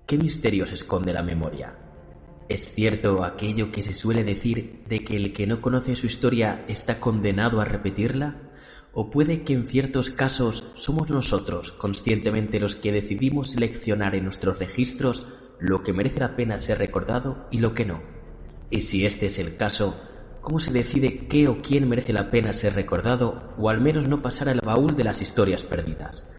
¿Qué misterios esconde la memoria? ¿Es cierto aquello que se suele decir de que el que no conoce su historia está condenado a repetirla? ¿O puede que en ciertos casos somos nosotros conscientemente los que decidimos seleccionar en nuestros registros lo que merece la pena ser recordado y lo que no? Y si este es el caso, ¿cómo se decide qué o quién merece la pena ser recordado o al menos no pasar al baúl de las historias perdidas?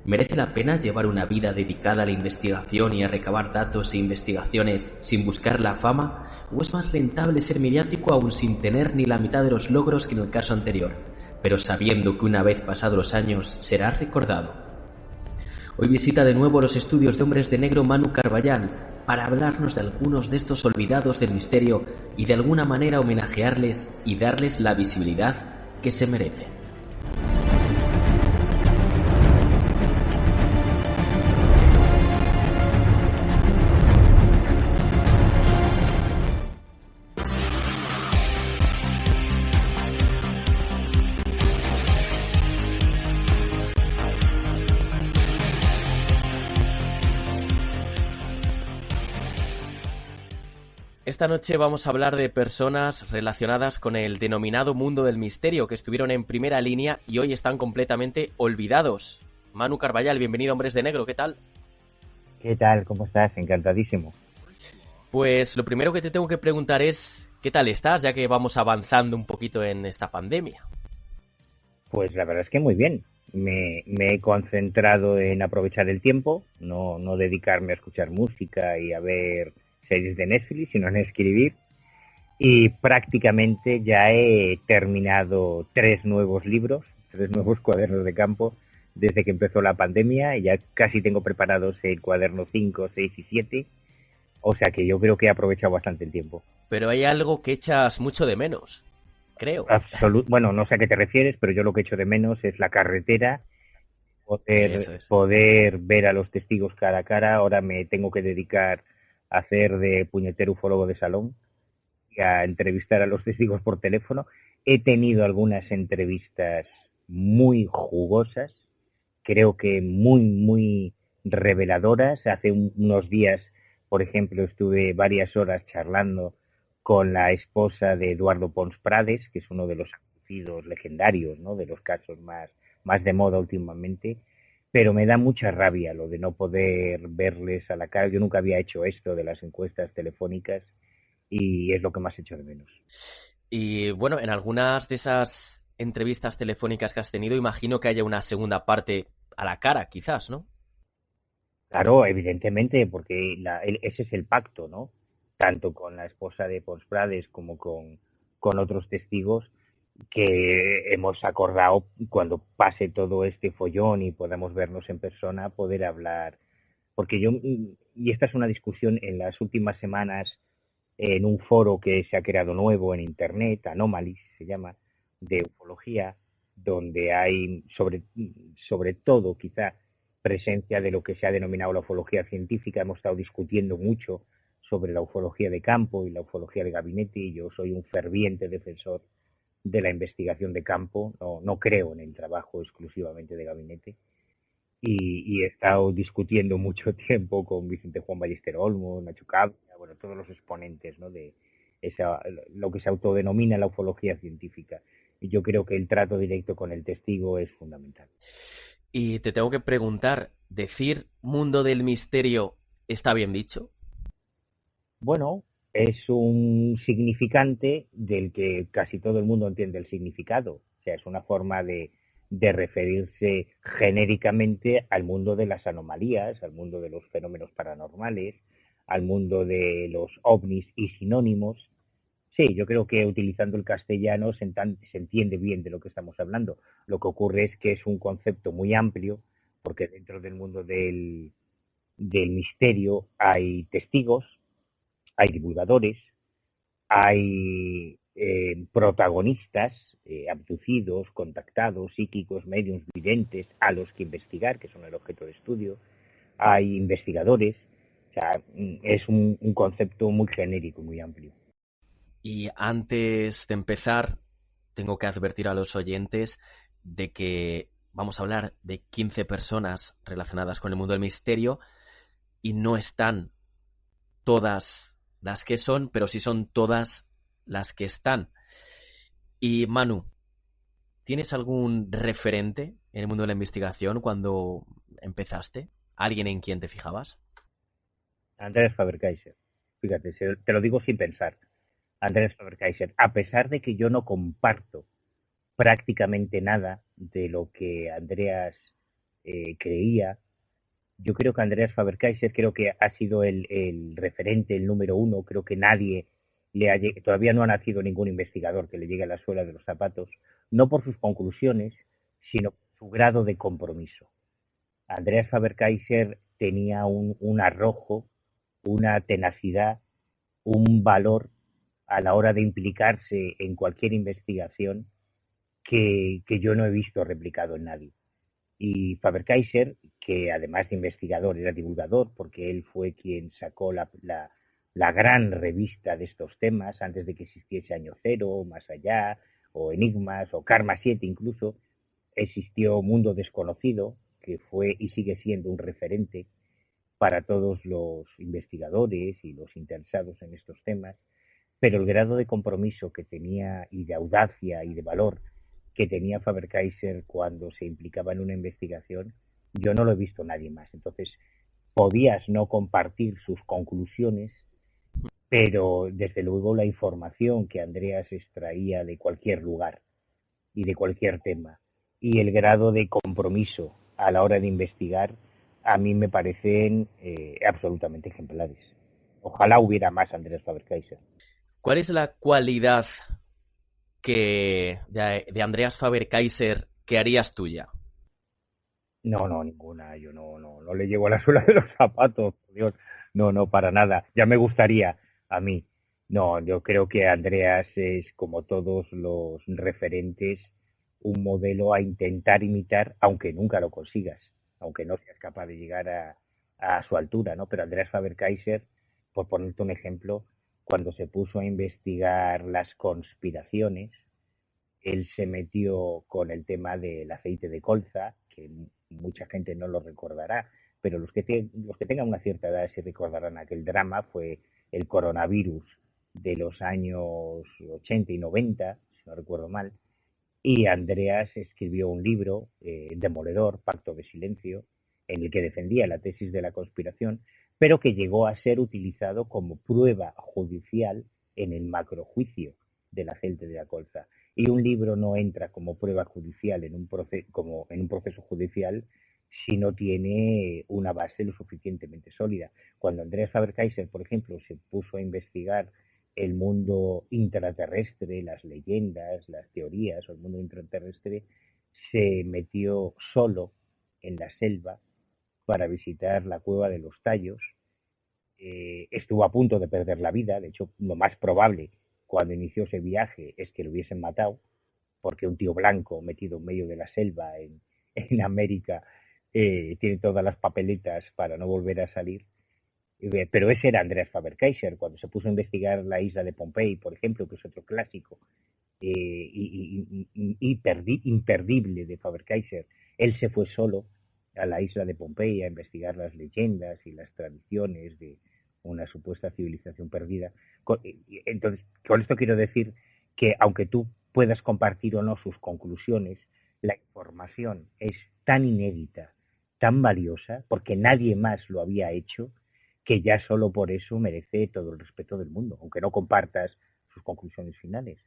¿Merece la pena llevar una vida dedicada a la investigación y a recabar datos e investigaciones sin buscar la fama? ¿O es más rentable ser mediático aún sin tener ni la mitad de los logros que en el caso anterior, pero sabiendo que una vez pasados los años serás recordado? Hoy visita de nuevo los estudios de Hombres de Negro Manu Carballal para hablarnos de algunos de estos olvidados del misterio y de alguna manera homenajearles y darles la visibilidad que se merecen. Esta noche vamos a hablar de personas relacionadas con el denominado mundo del misterio que estuvieron en primera línea y hoy están completamente olvidados. Manu Carballal, bienvenido a Hombres de Negro, ¿qué tal? ¿Qué tal? ¿Cómo estás? Encantadísimo. Pues lo primero que te tengo que preguntar es ¿qué tal estás, ya que vamos avanzando un poquito en esta pandemia? Pues la verdad es que muy bien. Me he concentrado en aprovechar el tiempo, no dedicarme a escuchar música y a ver series de Netflix, sino en escribir. Y prácticamente ya he terminado 3 nuevos libros, 3 nuevos cuadernos de campo desde que empezó la pandemia. Y ya casi tengo preparados el cuaderno 5, 6 y 7. O sea que yo creo que he aprovechado bastante el tiempo. Pero hay algo que echas mucho de menos, creo. Bueno, no sé a qué te refieres, pero yo lo que echo de menos es la carretera, Eso es. poder ver a los testigos cara a cara. Ahora me tengo que dedicar a hacer de puñetero ufólogo de salón y a entrevistar a los testigos por teléfono. He tenido algunas entrevistas muy jugosas, creo que muy reveladoras. Hace unos días, por ejemplo, estuve varias horas charlando con la esposa de Eduardo Pons Prades, que es uno de los conocidos legendarios, ¿no?, de los casos más de moda últimamente. Pero me da mucha rabia lo de no poder verles a la cara. Yo nunca había hecho esto de las encuestas telefónicas y es lo que más echo de menos. Y bueno, en algunas de esas entrevistas telefónicas que has tenido, imagino que haya una segunda parte a la cara, quizás, ¿no? Claro, evidentemente, porque ese es el pacto, ¿no? Tanto con la esposa de Pons Prades como con otros testigos, que hemos acordado, cuando pase todo este follón y podamos vernos en persona, poder hablar. Porque y esta es una discusión en las últimas semanas en un foro que se ha creado nuevo en internet, Anomalys se llama, de ufología, donde hay sobre todo quizá presencia de lo que se ha denominado la ufología científica. Hemos estado discutiendo mucho sobre la ufología de campo y la ufología de gabinete, y yo soy un ferviente defensor de la investigación de campo. No creo en el trabajo exclusivamente de gabinete, y he estado discutiendo mucho tiempo con Vicente Juan Ballester Olmo, Nacho Cabra, bueno, todos los exponentes, ¿no?, de lo que se autodenomina la ufología científica. Y yo creo que el trato directo con el testigo es fundamental. Y te tengo que preguntar, ¿decir mundo del misterio está bien dicho? Bueno, es un significante del que casi todo el mundo entiende el significado. O sea, es una forma de referirse genéricamente al mundo de las anomalías, al mundo de los fenómenos paranormales, al mundo de los ovnis y sinónimos. Sí, yo creo que utilizando el castellano se entiende bien de lo que estamos hablando. Lo que ocurre es que es un concepto muy amplio, porque dentro del mundo del misterio hay testigos, hay divulgadores, hay protagonistas, abducidos, contactados, psíquicos, mediums, videntes, a los que investigar, que son el objeto de estudio. Hay investigadores. O sea, es un concepto muy genérico, muy amplio. Y antes de empezar, tengo que advertir a los oyentes de que vamos a hablar de 15 personas relacionadas con el mundo del misterio, y no están todas las que son, pero sí son todas las que están. Y Manu, ¿tienes algún referente en el mundo de la investigación cuando empezaste? ¿Alguien en quien te fijabas? Andrés Faber-Kaiser. Fíjate, te lo digo sin pensar. Andrés Faber-Kaiser. A pesar de que yo no comparto prácticamente nada de lo que Andreas creía, yo creo que Andreas Faber-Kaiser creo que ha sido el referente, el número uno. Creo que nadie todavía no ha nacido ningún investigador que le llegue a la suela de los zapatos, no por sus conclusiones, sino por su grado de compromiso. Andreas Faber-Kaiser tenía un arrojo, una tenacidad, un valor a la hora de implicarse en cualquier investigación que yo no he visto replicado en nadie. Y Faber-Kaiser, que además de investigador era divulgador, porque él fue quien sacó la gran revista de estos temas antes de que existiese Año Cero, Más Allá, o Enigmas, o Karma 7 incluso, existió Mundo Desconocido, que fue y sigue siendo un referente para todos los investigadores y los interesados en estos temas, pero el grado de compromiso que tenía y de audacia y de valor que tenía Faber-Kaiser cuando se implicaba en una investigación, yo no lo he visto nadie más. Entonces, podías no compartir sus conclusiones, pero desde luego la información que Andreas extraía de cualquier lugar y de cualquier tema y el grado de compromiso a la hora de investigar a mí me parecen absolutamente ejemplares. Ojalá hubiera más Andreas Faber-Kaiser. ¿Cuál es la cualidad de Andreas Faber-Kaiser que harías tuya? No, no, ninguna. Yo no le llevo a la suela de los zapatos, por Dios. No, no, para nada. Ya me gustaría a mí. No, yo creo que Andreas es, como todos los referentes, un modelo a intentar imitar, aunque nunca lo consigas, aunque no seas capaz de llegar a su altura, ¿no? Pero Andreas Faber-Kaiser, por ponerte un ejemplo, cuando se puso a investigar las conspiraciones, él se metió con el tema del aceite de colza, que mucha gente no lo recordará, pero los que tengan una cierta edad sí recordarán aquel drama, fue el coronavirus de los años 80 y 90, si no recuerdo mal, y Andreas escribió un libro demoledor, Pacto de Silencio, en el que defendía la tesis de la conspiración, pero que llegó a ser utilizado como prueba judicial en el macrojuicio del aceite de la colza. Y un libro no entra como prueba judicial como en un proceso judicial si no tiene una base lo suficientemente sólida. Cuando Andreas Faber-Kaiser, por ejemplo, se puso a investigar el mundo intraterrestre, las leyendas, las teorías o el mundo intraterrestre, se metió solo en la selva para visitar la cueva de los Tallos. Estuvo a punto de perder la vida, de hecho lo más probable cuando inició ese viaje es que lo hubiesen matado, porque un tío blanco metido en medio de la selva en América tiene todas las papeletas para no volver a salir. Pero ese era Andreas Faber-Kaiser, cuando se puso a investigar la isla de Pompey, por ejemplo, que es otro clásico imperdible de Faber-Kaiser. Él se fue solo a la isla de Pompey a investigar las leyendas y las tradiciones de una supuesta civilización perdida. Entonces, con esto quiero decir que aunque tú puedas compartir o no sus conclusiones, la información es tan inédita, tan valiosa, porque nadie más lo había hecho, que ya solo por eso merece todo el respeto del mundo, aunque no compartas sus conclusiones finales.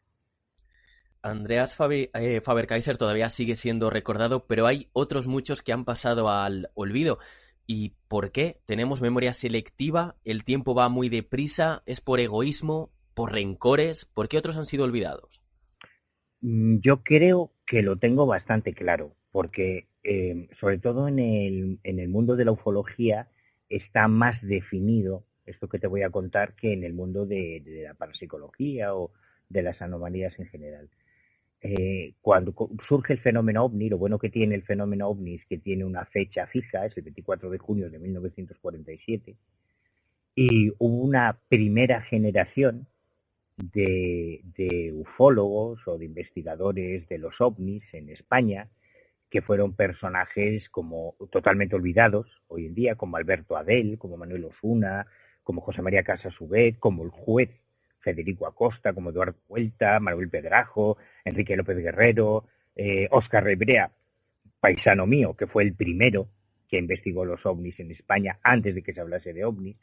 Andreas Faber-Kaiser todavía sigue siendo recordado, pero hay otros muchos que han pasado al olvido. ¿Y por qué? ¿Tenemos memoria selectiva? ¿El tiempo va muy deprisa? ¿Es por egoísmo? ¿Por rencores? ¿Por qué otros han sido olvidados? Yo creo que lo tengo bastante claro, porque sobre todo en el mundo de la ufología está más definido esto que te voy a contar que en el mundo de la parapsicología o de las anomalías en general. Cuando surge el fenómeno ovni, lo bueno que tiene el fenómeno ovni es que tiene una fecha fija, es el 24 de junio de 1947, y hubo una primera generación de ufólogos o de investigadores de los ovnis en España que fueron personajes como totalmente olvidados hoy en día, como Alberto Adel, como Manuel Osuna, como José María Casasubet, como el juez Federico Acosta, como Eduardo Vuelta, Manuel Pedrajo, Enrique López Guerrero, Óscar Rebrea, paisano mío, que fue el primero que investigó los ovnis en España antes de que se hablase de ovnis.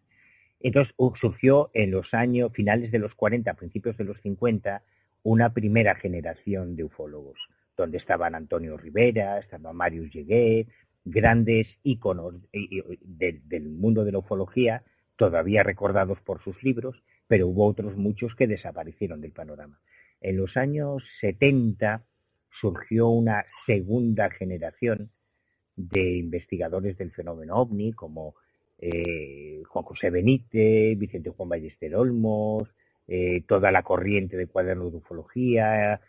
Entonces surgió en los años finales de los 40, principios de los 50, una primera generación de ufólogos, donde estaban Antonio Rivera, estaba Marius Lleguet, grandes íconos del mundo de la ufología, todavía recordados por sus libros, pero hubo otros muchos que desaparecieron del panorama. En los años 70 surgió una segunda generación de investigadores del fenómeno ovni, como Juan José Benítez, Vicente Juan Ballester Olmos, toda la corriente de cuadernos de ufología,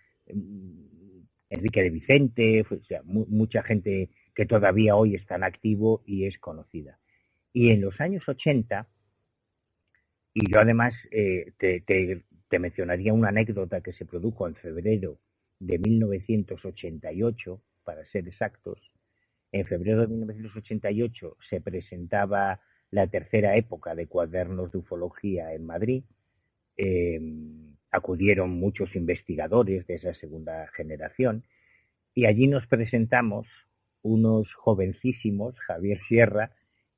Enrique de Vicente, o sea, mucha gente que todavía hoy está en activo y es conocida. Y en los años 80, y yo además te mencionaría una anécdota que se produjo en febrero de 1988, para ser exactos. En febrero de 1988 se presentaba la tercera época de cuadernos de ufología en Madrid. Acudieron muchos investigadores de esa segunda generación y allí nos presentamos unos jovencísimos, Javier Sierra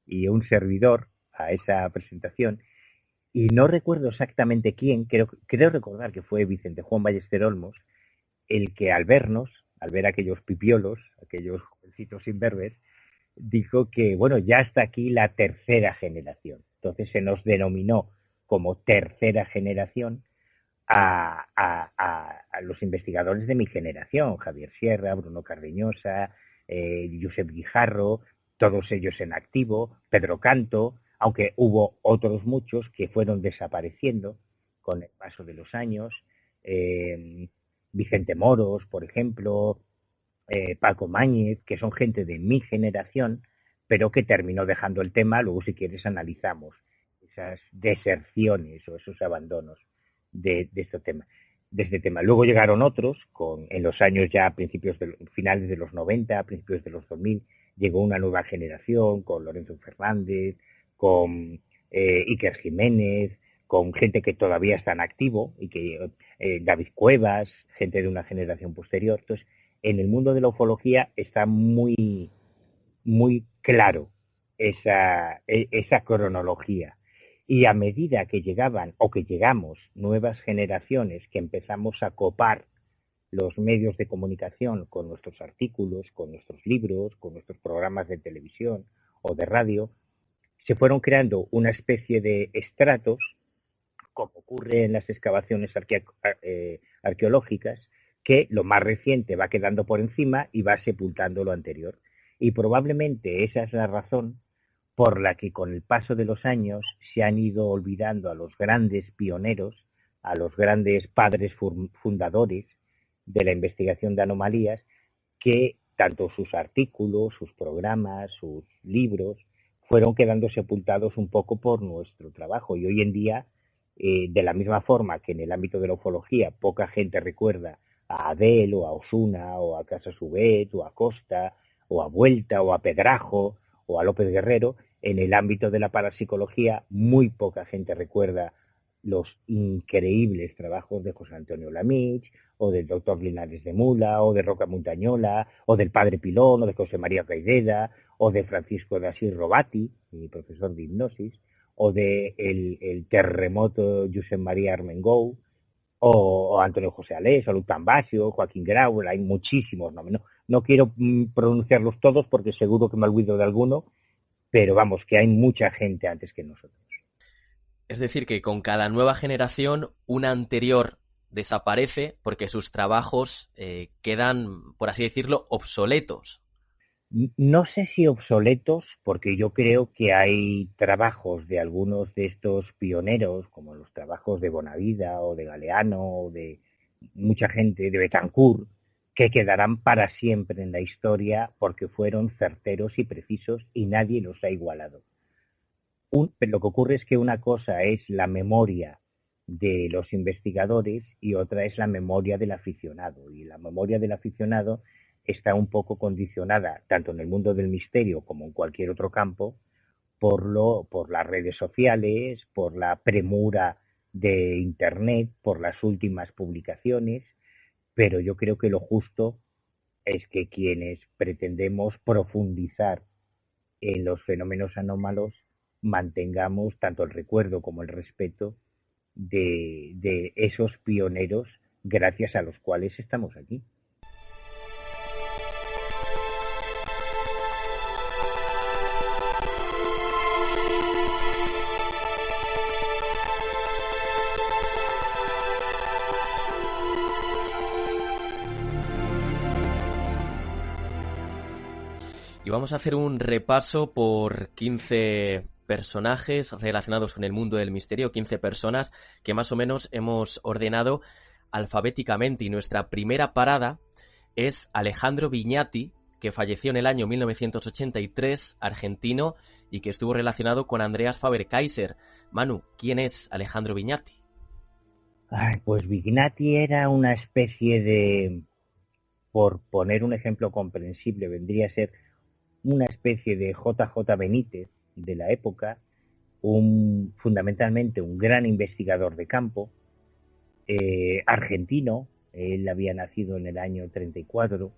y un servidor, a esa presentación, y no recuerdo exactamente quién, creo recordar que fue Vicente Juan Ballester Olmos, el que al vernos, al ver aquellos pipiolos, aquellos jovencitos imberbes, dijo que, bueno, ya está aquí la tercera generación. Entonces se nos denominó como tercera generación a los investigadores de mi generación, Javier Sierra, Bruno Cardeñosa, Josep Guijarro, todos ellos en activo, Pedro Canto, aunque hubo otros muchos que fueron desapareciendo con el paso de los años, Vicente Moros, por ejemplo, Paco Máñez, que son gente de mi generación, pero que terminó dejando el tema. Luego, si quieres, analizamos esas deserciones o esos abandonos de este tema. Luego llegaron otros, en los años ya finales de los 90, principios de los 2000, llegó una nueva generación con Lorenzo Fernández, con Iker Jiménez, con gente que todavía está en activo, y que David Cuevas, gente de una generación posterior. Entonces, en el mundo de la ufología está muy, muy claro esa cronología. Y a medida que llegaban o que llegamos nuevas generaciones que empezamos a copar los medios de comunicación con nuestros artículos, con nuestros libros, con nuestros programas de televisión o de radio, se fueron creando una especie de estratos, como ocurre en las excavaciones arqueológicas, que lo más reciente va quedando por encima y va sepultando lo anterior. Y probablemente esa es la razón por la que con el paso de los años se han ido olvidando a los grandes pioneros, a los grandes padres fundadores de la investigación de anomalías, que tanto sus artículos, sus programas, sus libros, fueron quedando sepultados un poco por nuestro trabajo. Y hoy en día, de la misma forma que en el ámbito de la ufología poca gente recuerda a Adel o a Osuna o a Casasubet o a Costa o a Vuelta o a Pedrajo o a López Guerrero, en el ámbito de la parapsicología muy poca gente recuerda los increíbles trabajos de José Antonio Lamich, o del doctor Linares de Mula, o de Roca Montañola, o del padre Pilón, o de José María Caideda, o de Francisco de Asís Robati, mi profesor de hipnosis, o de el terremoto Josep María Armengou, o Antonio José Alés, o Lután Basio, Joaquín Grau. Hay muchísimos nombres. No quiero pronunciarlos todos porque seguro que me olvido de alguno, pero vamos, que hay mucha gente antes que nosotros. Es decir, que con cada nueva generación, una anterior desaparece porque sus trabajos quedan, por así decirlo, obsoletos. No sé si obsoletos, porque yo creo que hay trabajos de algunos de estos pioneros, como los trabajos de Bonavida o de Galeano o de mucha gente, de Betancourt, que quedarán para siempre en la historia porque fueron certeros y precisos y nadie los ha igualado. Pero lo que ocurre es que una cosa es la memoria de los investigadores y otra es la memoria del aficionado. Y la memoria del aficionado está un poco condicionada, tanto en el mundo del misterio como en cualquier otro campo, por las redes sociales, por la premura de Internet, por las últimas publicaciones, pero yo creo que lo justo es que quienes pretendemos profundizar en los fenómenos anómalos mantengamos tanto el recuerdo como el respeto de esos pioneros gracias a los cuales estamos aquí. Y vamos a hacer un repaso por 15 personajes relacionados con el mundo del misterio, 15 personas que más o menos hemos ordenado alfabéticamente. Y nuestra primera parada es Alejandro Viñati, que falleció en el año 1983, argentino, y que estuvo relacionado con Andreas Faber-Kaiser. Manu, ¿quién es Alejandro Viñati? Pues Vignati era una especie de, por poner un ejemplo comprensible, vendría a ser una especie de JJ Benítez de la época, fundamentalmente un gran investigador de campo, argentino. Él había nacido en el año 34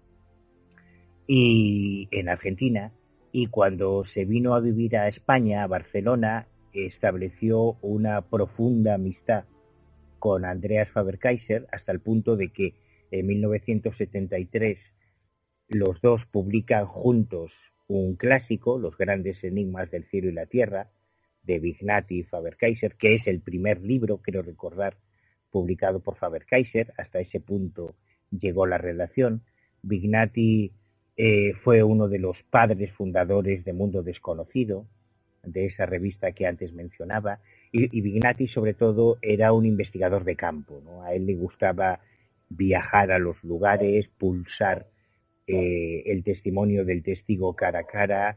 y en Argentina, y cuando se vino a vivir a España, a Barcelona, estableció una profunda amistad con Andreas Faber-Kaiser, hasta el punto de que en 1973 los dos publican juntos un clásico, Los grandes enigmas del cielo y la tierra, de Vignati y Faber-Kaiser, que es el primer libro, quiero recordar, publicado por Faber-Kaiser. Hasta ese punto llegó la relación. Vignati fue uno de los padres fundadores de Mundo Desconocido, de esa revista que antes mencionaba, y Vignati sobre todo era un investigador de campo, ¿no? A él le gustaba viajar a los lugares, pulsar el testimonio del testigo cara a cara,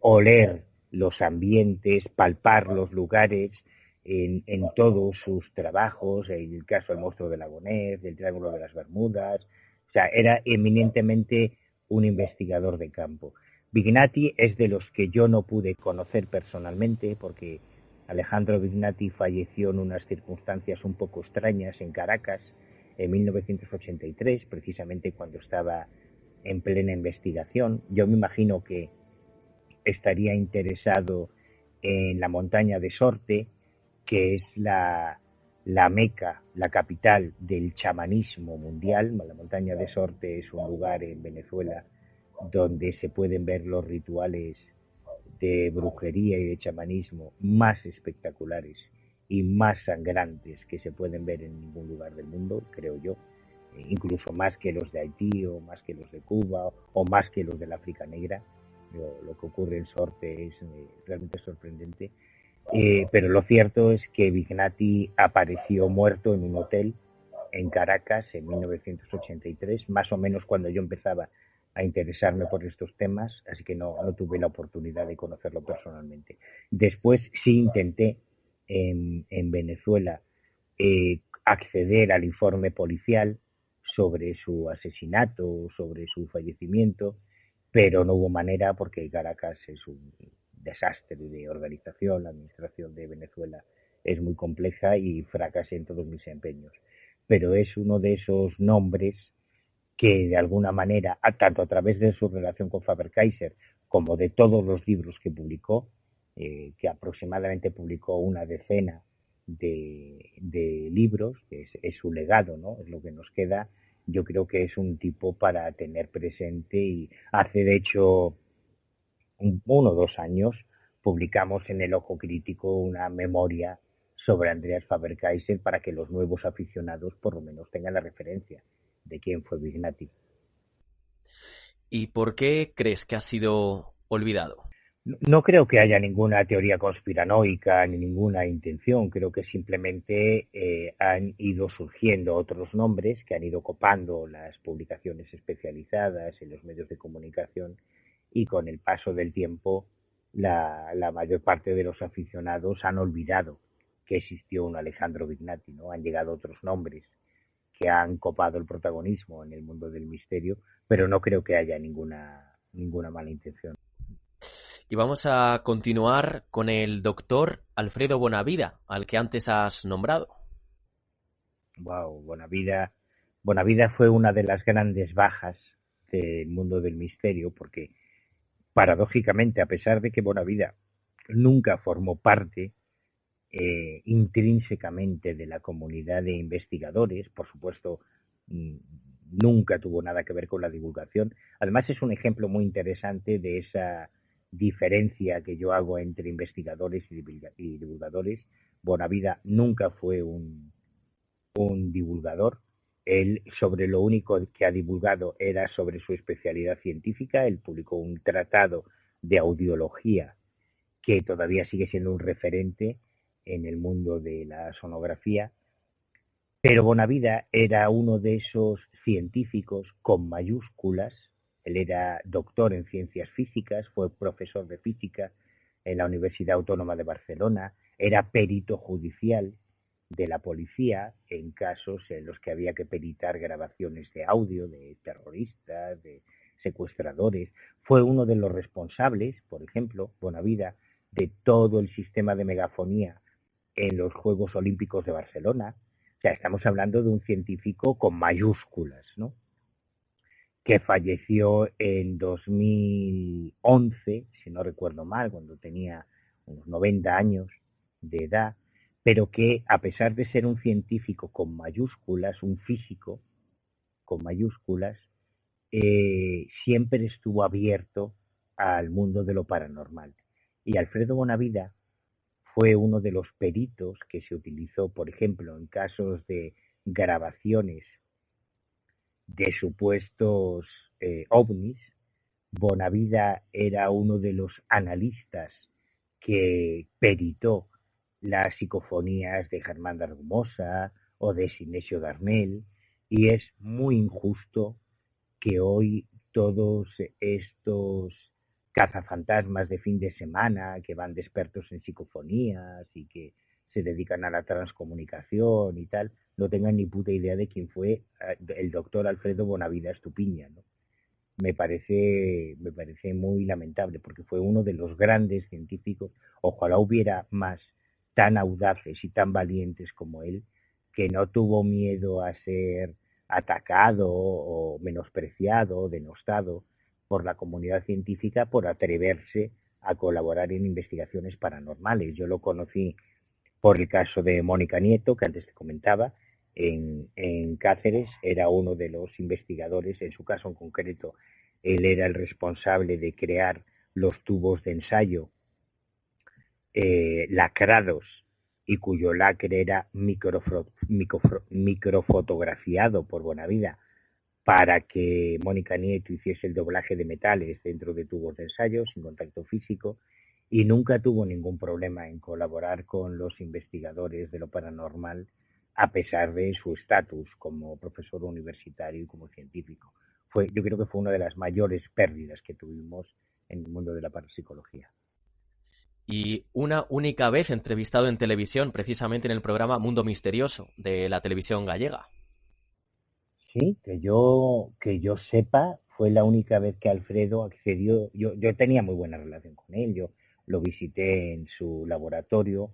oler los ambientes, palpar los lugares en todos sus trabajos, el caso del monstruo de Lagonés, del Triángulo de las Bermudas. O sea, era eminentemente un investigador de campo. Vignati es de los que yo no pude conocer personalmente, porque Alejandro Vignati falleció en unas circunstancias un poco extrañas en Caracas en 1983, precisamente cuando estaba en plena investigación. Yo me imagino que estaría interesado en la montaña de Sorte, que es la meca, la capital del chamanismo mundial. La montaña de Sorte es un lugar en Venezuela donde se pueden ver los rituales de brujería y de chamanismo más espectaculares y más sangrantes que se pueden ver en ningún lugar del mundo, creo yo. Incluso más que los de Haití o más que los de Cuba o más que los del África Negra. Lo que ocurre en Sorte es realmente sorprendente. Pero lo cierto es que Vignati apareció muerto en un hotel en Caracas en 1983, más o menos cuando yo empezaba a interesarme por estos temas, así que no tuve la oportunidad de conocerlo personalmente. Después sí intenté en Venezuela acceder al informe policial sobre su asesinato, sobre su fallecimiento, pero no hubo manera porque Caracas es un desastre de organización, la administración de Venezuela es muy compleja y fracasé en todos mis empeños. Pero es uno de esos nombres que de alguna manera, tanto a través de su relación con Faber-Kaiser como de todos los libros que publicó, que aproximadamente publicó una decena de libros, que es su legado, ¿no? Es lo que nos queda. Yo creo que es un tipo para tener presente, y hace de hecho 1 o 2 años publicamos en El Ojo Crítico una memoria sobre Andreas Faber-Kaiser para que los nuevos aficionados por lo menos tengan la referencia de quién fue Vignati. ¿Y por qué crees que ha sido olvidado? No creo que haya ninguna teoría conspiranoica ni ninguna intención. Creo que simplemente han ido surgiendo otros nombres que han ido copando las publicaciones especializadas en los medios de comunicación, y con el paso del tiempo la mayor parte de los aficionados han olvidado que existió un Alejandro Vignati, ¿no? Han llegado otros nombres que han copado el protagonismo en el mundo del misterio, pero no creo que haya ninguna mala intención. Y vamos a continuar con el doctor Alfredo Bonavida, al que antes has nombrado. Wow, Bonavida fue una de las grandes bajas del mundo del misterio, porque paradójicamente, a pesar de que Bonavida nunca formó parte intrínsecamente de la comunidad de investigadores, por supuesto, nunca tuvo nada que ver con la divulgación. Además, es un ejemplo muy interesante de esa diferencia que yo hago entre investigadores y divulgadores. Bonavida nunca fue un divulgador. Él sobre lo único que ha divulgado era sobre su especialidad científica. Él publicó un tratado de audiología que todavía sigue siendo un referente en el mundo de la sonografía. Pero Bonavida era uno de esos científicos con mayúsculas. Él era doctor en ciencias físicas, fue profesor de física en la Universidad Autónoma de Barcelona, era perito judicial de la policía en casos en los que había que peritar grabaciones de audio de terroristas, de secuestradores. Fue uno de los responsables, por ejemplo, Bonavida, de todo el sistema de megafonía en los Juegos Olímpicos de Barcelona. O sea, estamos hablando de un científico con mayúsculas, ¿no? Que falleció en 2011, si no recuerdo mal, cuando tenía unos 90 años de edad, pero que a pesar de ser un científico con mayúsculas, un físico con mayúsculas, siempre estuvo abierto al mundo de lo paranormal. Y Alfredo Bonavida fue uno de los peritos que se utilizó, por ejemplo, en casos de grabaciones de supuestos ovnis. Bonavida era uno de los analistas que peritó las psicofonías de Germán de Argumosa o de Sinesio Darnell, y es muy injusto que hoy todos estos cazafantasmas de fin de semana que van de expertos en psicofonías y que se dedican a la transcomunicación y tal, no tengan ni puta idea de quién fue el doctor Alfredo Bonavida Estupiña, ¿no? Me parece muy lamentable, porque fue uno de los grandes científicos. Ojalá hubiera más tan audaces y tan valientes como él, que no tuvo miedo a ser atacado o menospreciado o denostado por la comunidad científica por atreverse a colaborar en investigaciones paranormales. Yo lo conocí por el caso de Mónica Nieto, que antes te comentaba, en Cáceres. Era uno de los investigadores. En su caso en concreto, él era el responsable de crear los tubos de ensayo lacrados y cuyo lacre era microfotografiado por Bonavida para que Mónica Nieto hiciese el doblaje de metales dentro de tubos de ensayo sin contacto físico, y nunca tuvo ningún problema en colaborar con los investigadores de lo paranormal, a pesar de su estatus como profesor universitario y como científico. Yo creo que fue una de las mayores pérdidas que tuvimos en el mundo de la parapsicología. Y una única vez entrevistado en televisión, precisamente en el programa Mundo Misterioso de la televisión gallega. Sí, que yo sepa, fue la única vez que Alfredo accedió. Yo tenía muy buena relación con él. Yo lo visité en su laboratorio,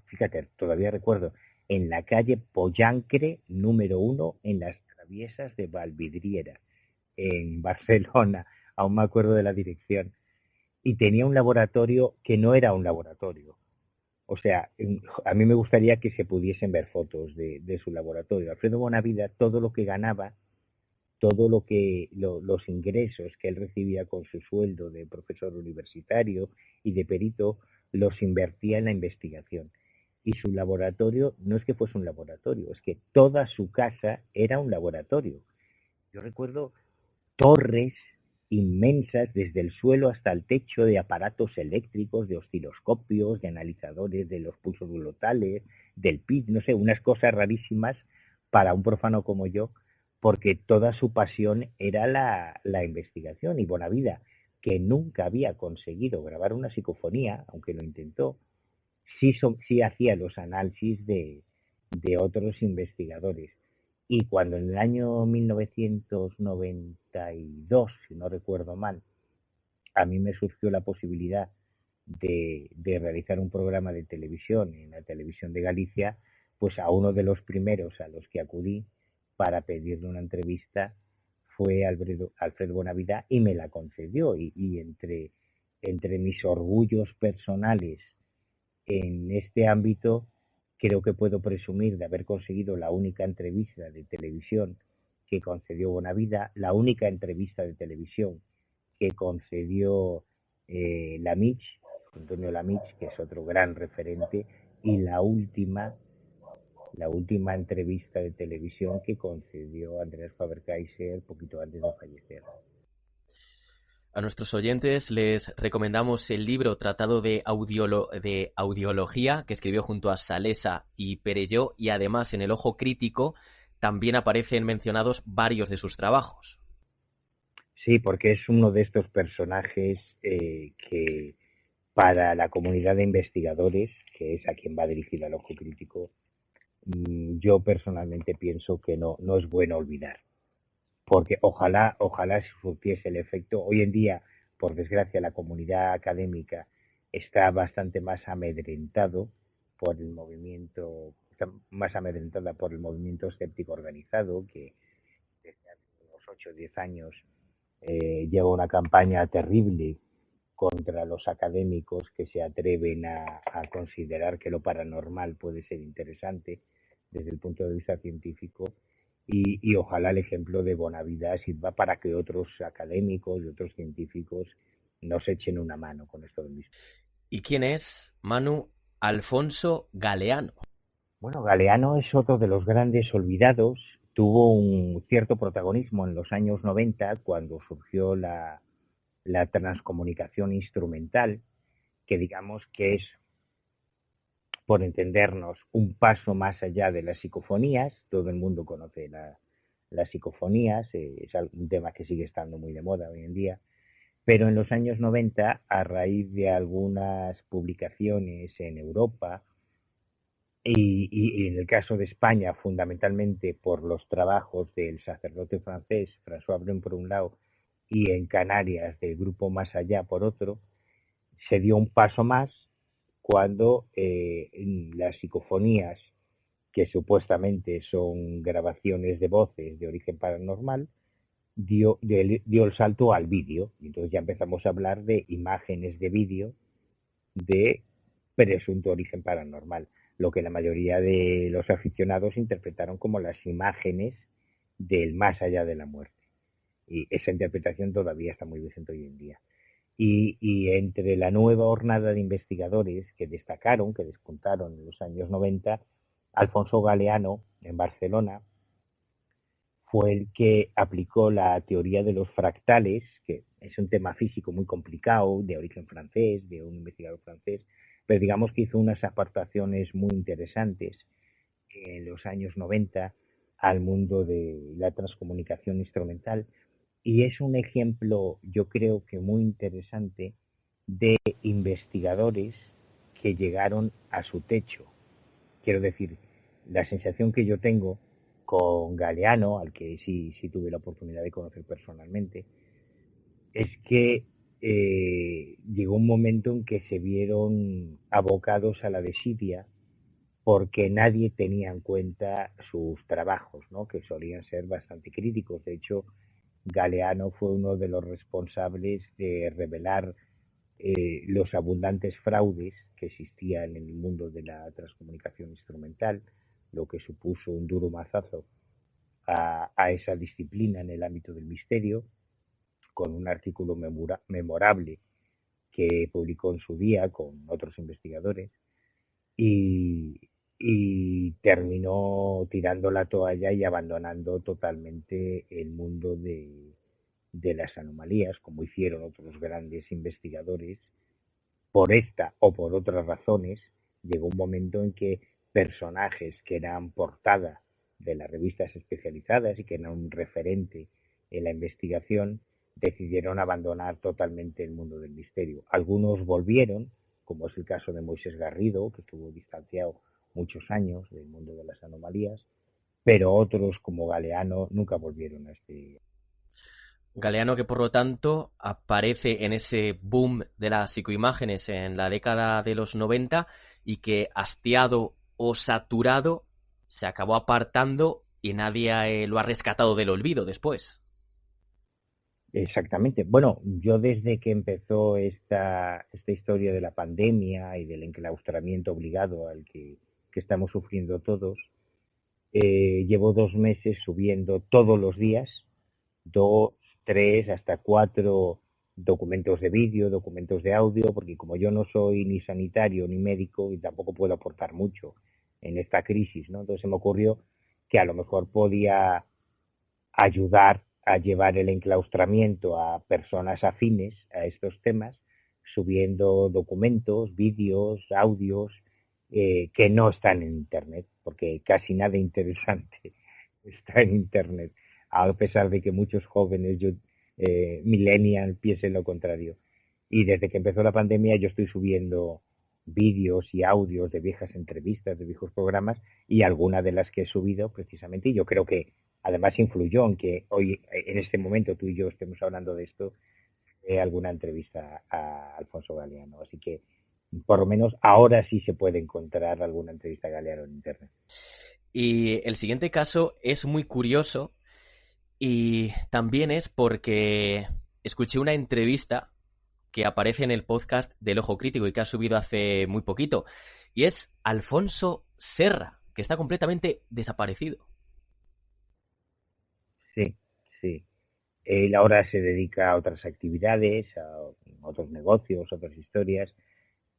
fíjate, todavía recuerdo, en la calle Pollancre número 1, en las Traviesas de Valvidriera, en Barcelona. Aún me acuerdo de la dirección. Y tenía un laboratorio que no era un laboratorio. O sea, a mí me gustaría que se pudiesen ver fotos de su laboratorio. Alfredo Bonavida, todo lo que ganaba, todo los ingresos que él recibía con su sueldo de profesor universitario y de perito, los invertía en la investigación. Y su laboratorio no es que fuese un laboratorio, es que toda su casa era un laboratorio. Yo recuerdo torres inmensas desde el suelo hasta el techo, de aparatos eléctricos, de osciloscopios, de analizadores de los pulsos glotales, del PIT, no sé, unas cosas rarísimas para un profano como yo, porque toda su pasión era la investigación. Y Bonavida, que nunca había conseguido grabar una psicofonía, aunque lo intentó, sí hacía los análisis de otros investigadores. Y cuando en el año 1992, si no recuerdo mal, a mí me surgió la posibilidad de realizar un programa de televisión en la televisión de Galicia, pues a uno de los primeros a los que acudí para pedirle una entrevista fue Alfredo Bonavida y me la concedió. Y entre mis orgullos personales en este ámbito, creo que puedo presumir de haber conseguido la única entrevista de televisión que concedió Bonavida, la única entrevista de televisión que concedió Lamich, Antonio Lamich, que es otro gran referente, y la última entrevista de televisión que concedió Andreas Faber-Kaiser poquito antes de fallecer. A nuestros oyentes les recomendamos el libro Tratado de Audiología, que escribió junto a Salesa y Perelló, y además en El Ojo Crítico también aparecen mencionados varios de sus trabajos. Sí, porque es uno de estos personajes que para la comunidad de investigadores, que es a quien va dirigido El Ojo Crítico, yo personalmente pienso que no es bueno olvidar. Porque ojalá surtiese el efecto. Hoy en día, por desgracia, la comunidad académica está bastante más amedrentado por el movimiento, está más amedrentada por el movimiento escéptico organizado, que desde hace unos 8 o 10 años lleva una campaña terrible contra los académicos que se atreven a considerar que lo paranormal puede ser interesante desde el punto de vista científico. Y ojalá el ejemplo de Bonavida sirva para que otros académicos y otros científicos nos echen una mano con esto del misterio. ¿Y quién es, Manu, Alfonso Galeano? Bueno, Galeano es otro de los grandes olvidados. Tuvo un cierto protagonismo en los años 90 cuando surgió la transcomunicación instrumental, que digamos que es, por entendernos, un paso más allá de las psicofonías. Todo el mundo conoce las psicofonías, es un tema que sigue estando muy de moda hoy en día, pero en los años 90, a raíz de algunas publicaciones en Europa y en el caso de España, fundamentalmente por los trabajos del sacerdote francés François Brun por un lado y en Canarias del grupo Más Allá por otro, se dio un paso más cuando las psicofonías, que supuestamente son grabaciones de voces de origen paranormal, dio el salto al vídeo. Y entonces ya empezamos a hablar de imágenes de vídeo de presunto origen paranormal, lo que la mayoría de los aficionados interpretaron como las imágenes del más allá de la muerte. Y esa interpretación todavía está muy vigente hoy en día. Y entre la nueva hornada de investigadores que destacaron, que despuntaron en los años 90, Alfonso Galeano, en Barcelona, fue el que aplicó la teoría de los fractales, que es un tema físico muy complicado, de origen francés, de un investigador francés, pero digamos que hizo unas aportaciones muy interesantes en los años 90 al mundo de la transcomunicación instrumental. Y es un ejemplo, yo creo que muy interesante, de investigadores que llegaron a su techo. Quiero decir, la sensación que yo tengo con Galeano, al que sí tuve la oportunidad de conocer personalmente, es que llegó un momento en que se vieron abocados a la desidia porque nadie tenía en cuenta sus trabajos, ¿no? Que solían ser bastante críticos. De hecho, Galeano fue uno de los responsables de revelar los abundantes fraudes que existían en el mundo de la transcomunicación instrumental, lo que supuso un duro mazazo a esa disciplina en el ámbito del misterio, con un artículo memorable que publicó en su día con otros investigadores y terminó tirando la toalla y abandonando totalmente el mundo de las anomalías, como hicieron otros grandes investigadores. Por esta o por otras razones, llegó un momento en que personajes que eran portada de las revistas especializadas y que eran un referente en la investigación, decidieron abandonar totalmente el mundo del misterio. Algunos volvieron, como es el caso de Moisés Garrido, que estuvo distanciado muchos años del mundo de las anomalías, pero otros como Galeano nunca volvieron a este. Galeano que por lo tanto aparece en ese boom de las psicoimágenes en la década de los 90 y que hastiado o saturado se acabó apartando y nadie lo ha rescatado del olvido después. Exactamente. Bueno, yo desde que empezó esta historia de la pandemia y del enclaustramiento obligado al que estamos sufriendo todos, llevo 2 meses subiendo todos los días 2, 3, hasta 4 documentos de vídeo, documentos de audio, porque como yo no soy ni sanitario ni médico y tampoco puedo aportar mucho en esta crisis, ¿no? Entonces se me ocurrió que a lo mejor podía ayudar a llevar el enclaustramiento a personas afines a estos temas, subiendo documentos, vídeos, audios que no están en Internet, porque casi nada interesante está en Internet, a pesar de que muchos jóvenes millennials piensen lo contrario. Y desde que empezó la pandemia yo estoy subiendo vídeos y audios de viejas entrevistas, de viejos programas, y alguna de las que he subido precisamente, y yo creo que además influyó en que hoy, en este momento, tú y yo estemos hablando de esto, alguna entrevista a Alfonso Galeano. Así que, por lo menos, ahora sí se puede encontrar alguna entrevista a Galeano en Internet. Y el siguiente caso es muy curioso y también es porque escuché una entrevista que aparece en el podcast del Ojo Crítico y que ha subido hace muy poquito. Y es Alfonso Serra, que está completamente desaparecido. Sí, sí. Él ahora se dedica a otras actividades, a otros negocios, otras historias,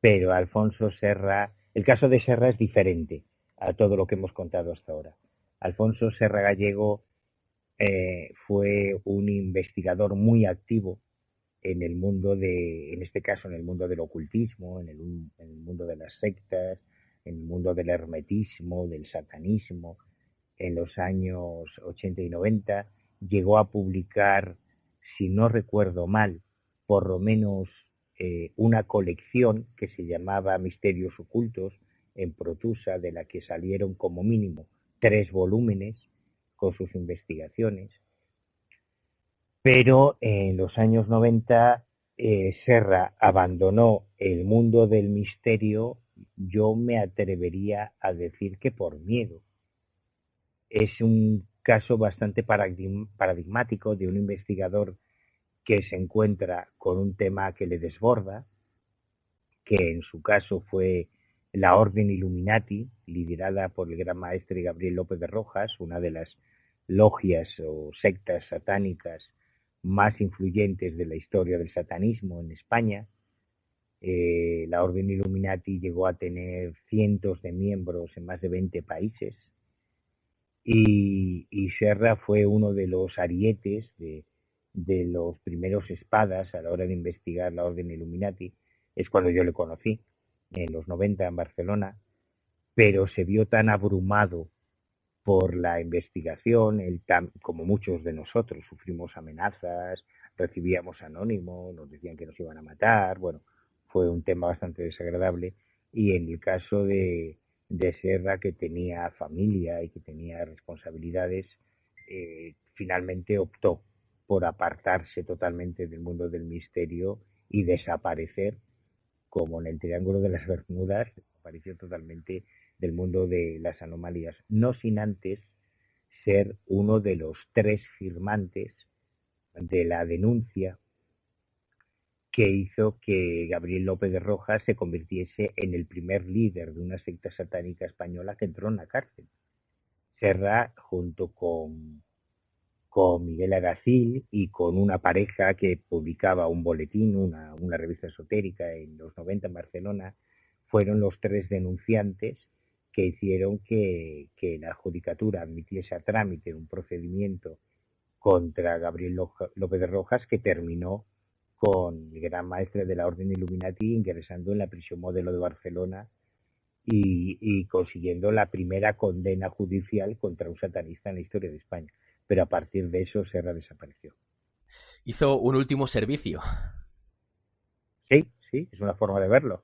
pero Alfonso Serra, el caso de Serra es diferente a todo lo que hemos contado hasta ahora. Alfonso Serra Gallego fue un investigador muy activo en el mundo en este caso en el mundo del ocultismo, en el mundo de las sectas, en el mundo del hermetismo, del satanismo. En los años 80 y 90 llegó a publicar, si no recuerdo mal, por lo menos una colección que se llamaba Misterios Ocultos en Protusa, de la que salieron como mínimo 3 volúmenes con sus investigaciones. Pero en los años 90 Serra abandonó el mundo del misterio, yo me atrevería a decir que por miedo. Es un caso bastante paradigmático de un investigador que se encuentra con un tema que le desborda, que en su caso fue la Orden Illuminati, liderada por el gran maestre Gabriel López de Rojas, una de las logias o sectas satánicas más influyentes de la historia del satanismo en España. La Orden Illuminati llegó a tener cientos de miembros en más de 20 países y Serra fue uno de los arietes de los primeros espadas a la hora de investigar la Orden Illuminati. Es cuando yo le conocí, en los 90 en Barcelona, pero se vio tan abrumado por la investigación, como muchos de nosotros, sufrimos amenazas, recibíamos anónimos, nos decían que nos iban a matar, bueno, fue un tema bastante desagradable, y en el caso de Serra, que tenía familia y que tenía responsabilidades, finalmente optó por apartarse totalmente del mundo del misterio y desaparecer, como en el Triángulo de las Bermudas, apareció totalmente del mundo de las anomalías, no sin antes ser uno de los 3 firmantes de la denuncia que hizo que Gabriel López de Rojas se convirtiese en el primer líder de una secta satánica española que entró en la cárcel. Serra, junto con Miguel Aracil y con una pareja que publicaba un boletín, una revista esotérica en los 90 en Barcelona, fueron los 3 denunciantes que hicieron que la judicatura admitiese a trámite un procedimiento contra Gabriel López de Rojas, que terminó con el gran maestre de la Orden Illuminati ingresando en la prisión modelo de Barcelona y consiguiendo la primera condena judicial contra un satanista en la historia de España. Pero a partir de eso Serra desapareció. Hizo un último servicio. Sí, es una forma de verlo.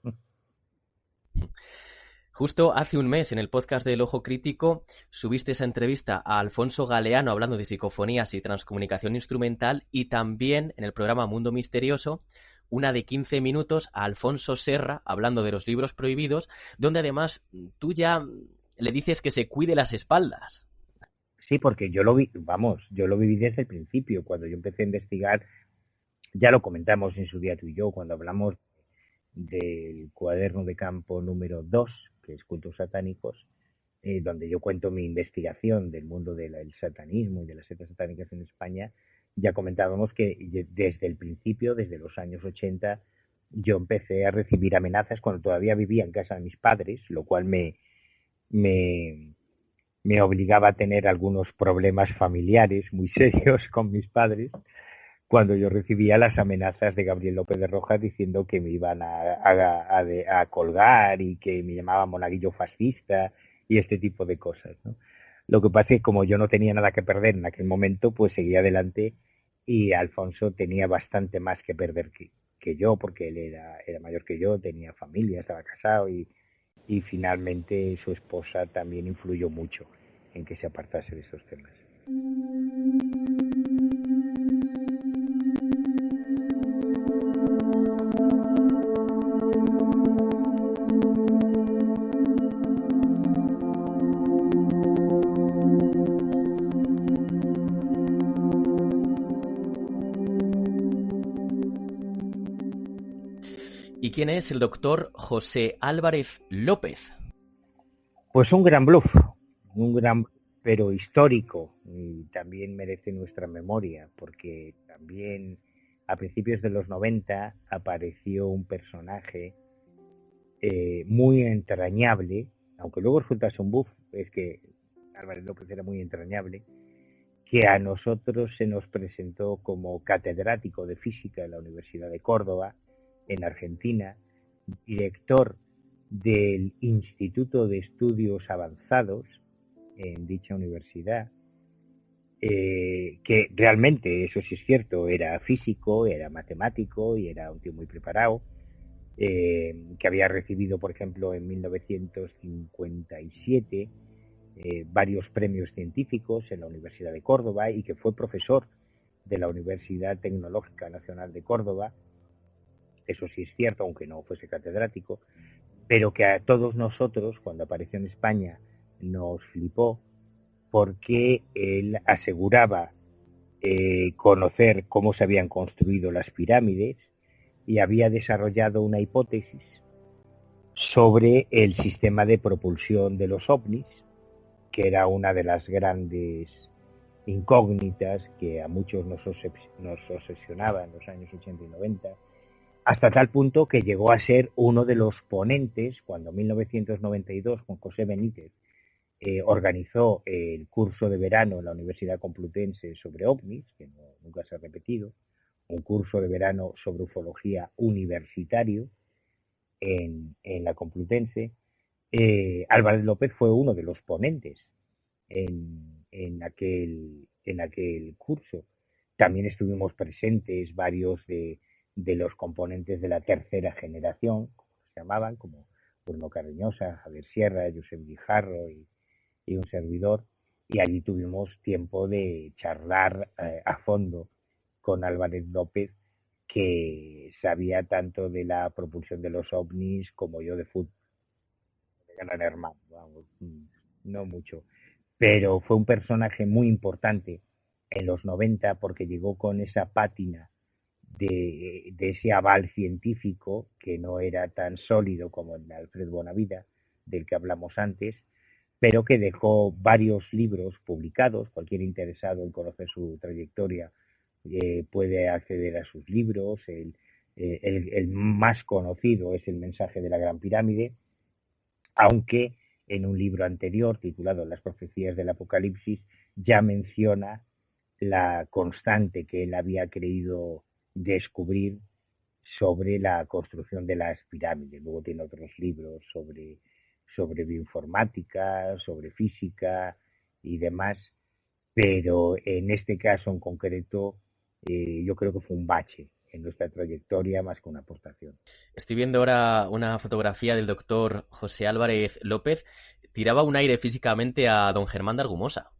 Justo hace un mes, en el podcast del Ojo Crítico, subiste esa entrevista a Alfonso Galeano hablando de psicofonías y transcomunicación instrumental, y también en el programa Mundo Misterioso, una de 15 minutos a Alfonso Serra hablando de los libros prohibidos, donde además tú ya le dices que se cuide las espaldas. Sí, porque yo lo vi, vamos, yo lo viví desde el principio. Cuando yo empecé a investigar, ya lo comentamos en su día tú y yo, cuando hablamos del cuaderno de campo número 2, que es Cultos Satánicos, donde yo cuento mi investigación del mundo del satanismo y de las sectas satánicas en España. Ya comentábamos que desde el principio, desde los años 80, yo empecé a recibir amenazas cuando todavía vivía en casa de mis padres, lo cual me, me obligaba a tener algunos problemas familiares muy serios con mis padres, cuando yo recibía las amenazas de Gabriel López de Rojas diciendo que me iban a colgar y que me llamaban monaguillo fascista y este tipo de cosas, ¿no? Lo que pasa es que como yo no tenía nada que perder en aquel momento, pues seguía adelante, y Alfonso tenía bastante más que perder que yo, porque él era mayor que yo, tenía familia, estaba casado, y finalmente su esposa también influyó mucho en que se apartase de estos temas. ¿Y quién es el doctor José Álvarez López? Pues un gran bluff, pero histórico, y también merece nuestra memoria, porque también a principios de los 90 apareció un personaje muy entrañable, aunque luego resultase un bluff, es que Álvarez López era muy entrañable, que a nosotros se nos presentó como catedrático de física en la Universidad de Córdoba, en Argentina, director del Instituto de Estudios Avanzados en dicha universidad, que realmente, eso sí es cierto, era físico, era matemático y era un tío muy preparado, que había recibido, por ejemplo, en 1957 varios premios científicos en la Universidad de Córdoba, y que fue profesor de la Universidad Tecnológica Nacional de Córdoba. Eso sí es cierto, aunque no fuese catedrático, pero que a todos nosotros, cuando apareció en España, nos flipó, porque él aseguraba conocer cómo se habían construido las pirámides, y había desarrollado una hipótesis sobre el sistema de propulsión de los ovnis, que era una de las grandes incógnitas que a muchos nos obsesionaba en los años 80 y 90, hasta tal punto que llegó a ser uno de los ponentes cuando en 1992, con José Benítez, organizó el curso de verano en la Universidad Complutense sobre ovnis, que nunca se ha repetido, un curso de verano sobre ufología universitario en la Complutense. Álvarez López fue uno de los ponentes en aquel curso. También estuvimos presentes varios de los componentes de la tercera generación, como se llamaban, como Bruno Cardeñosa, Javier Sierra, Josep Guijarro y un servidor, y allí tuvimos tiempo de charlar a fondo con Álvarez López, que sabía tanto de la propulsión de los ovnis como yo de fútbol. Gran hermano, vamos, no mucho. Pero fue un personaje muy importante en los 90, porque llegó con esa pátina de ese aval científico que no era tan sólido como el de Alfred Bonavida, del que hablamos antes, pero que dejó varios libros publicados. Cualquier interesado en conocer su trayectoria puede acceder a sus libros. El más conocido es El mensaje de la Gran Pirámide, aunque en un libro anterior titulado Las profecías del Apocalipsis ya menciona la constante que él había creído descubrir sobre la construcción de las pirámides. Luego tiene otros libros sobre bioinformática, sobre física y demás, pero en este caso en concreto yo creo que fue un bache nuestra trayectoria más que una aportación. Estoy viendo ahora una fotografía del doctor José Álvarez López. Tiraba un aire físicamente a don Germán de Argumosa.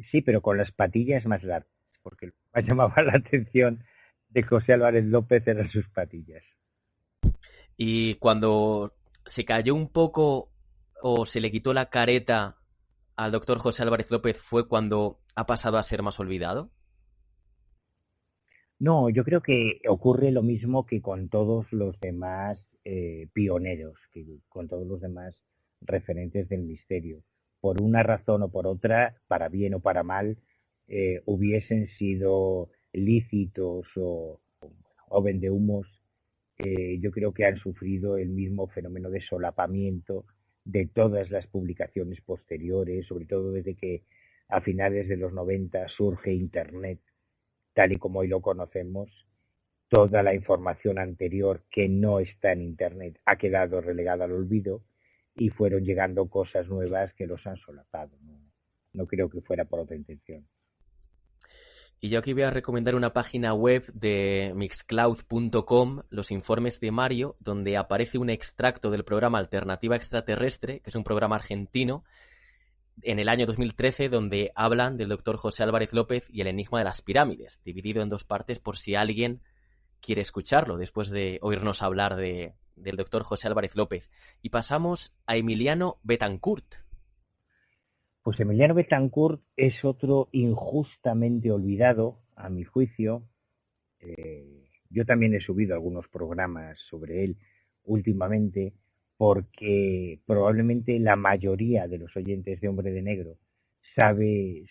Sí, pero con las patillas más largas, porque lo que más llamaba la atención de José Álvarez López eran sus patillas. Y cuando se cayó un poco o se le quitó la careta al doctor José Álvarez López fue cuando ha pasado a ser más olvidado. No, yo creo que ocurre lo mismo que con todos los demás pioneros, que con todos los demás referentes del misterio. Por una razón o por otra, para bien o para mal, hubiesen sido lícitos o vendehumos, yo creo que han sufrido el mismo fenómeno de solapamiento de todas las publicaciones posteriores, sobre todo desde que a finales de los 90 surge Internet tal y como hoy lo conocemos. Toda la información anterior que no está en Internet ha quedado relegada al olvido y fueron llegando cosas nuevas que los han solapado. No creo que fuera por otra intención. Y yo aquí voy a recomendar una página web de mixcloud.com, Los Informes de Mario, donde aparece un extracto del programa Alternativa Extraterrestre, que es un programa argentino, en el año 2013, donde hablan del doctor José Álvarez López y el enigma de las pirámides, dividido en dos partes por si alguien quiere escucharlo después de oírnos hablar del doctor José Álvarez López. Y pasamos a Emiliano Betancourt. Pues Emiliano Betancourt es otro injustamente olvidado, a mi juicio. Yo también he subido algunos programas sobre él últimamente porque probablemente la mayoría de los oyentes de Hombre de Negro sabe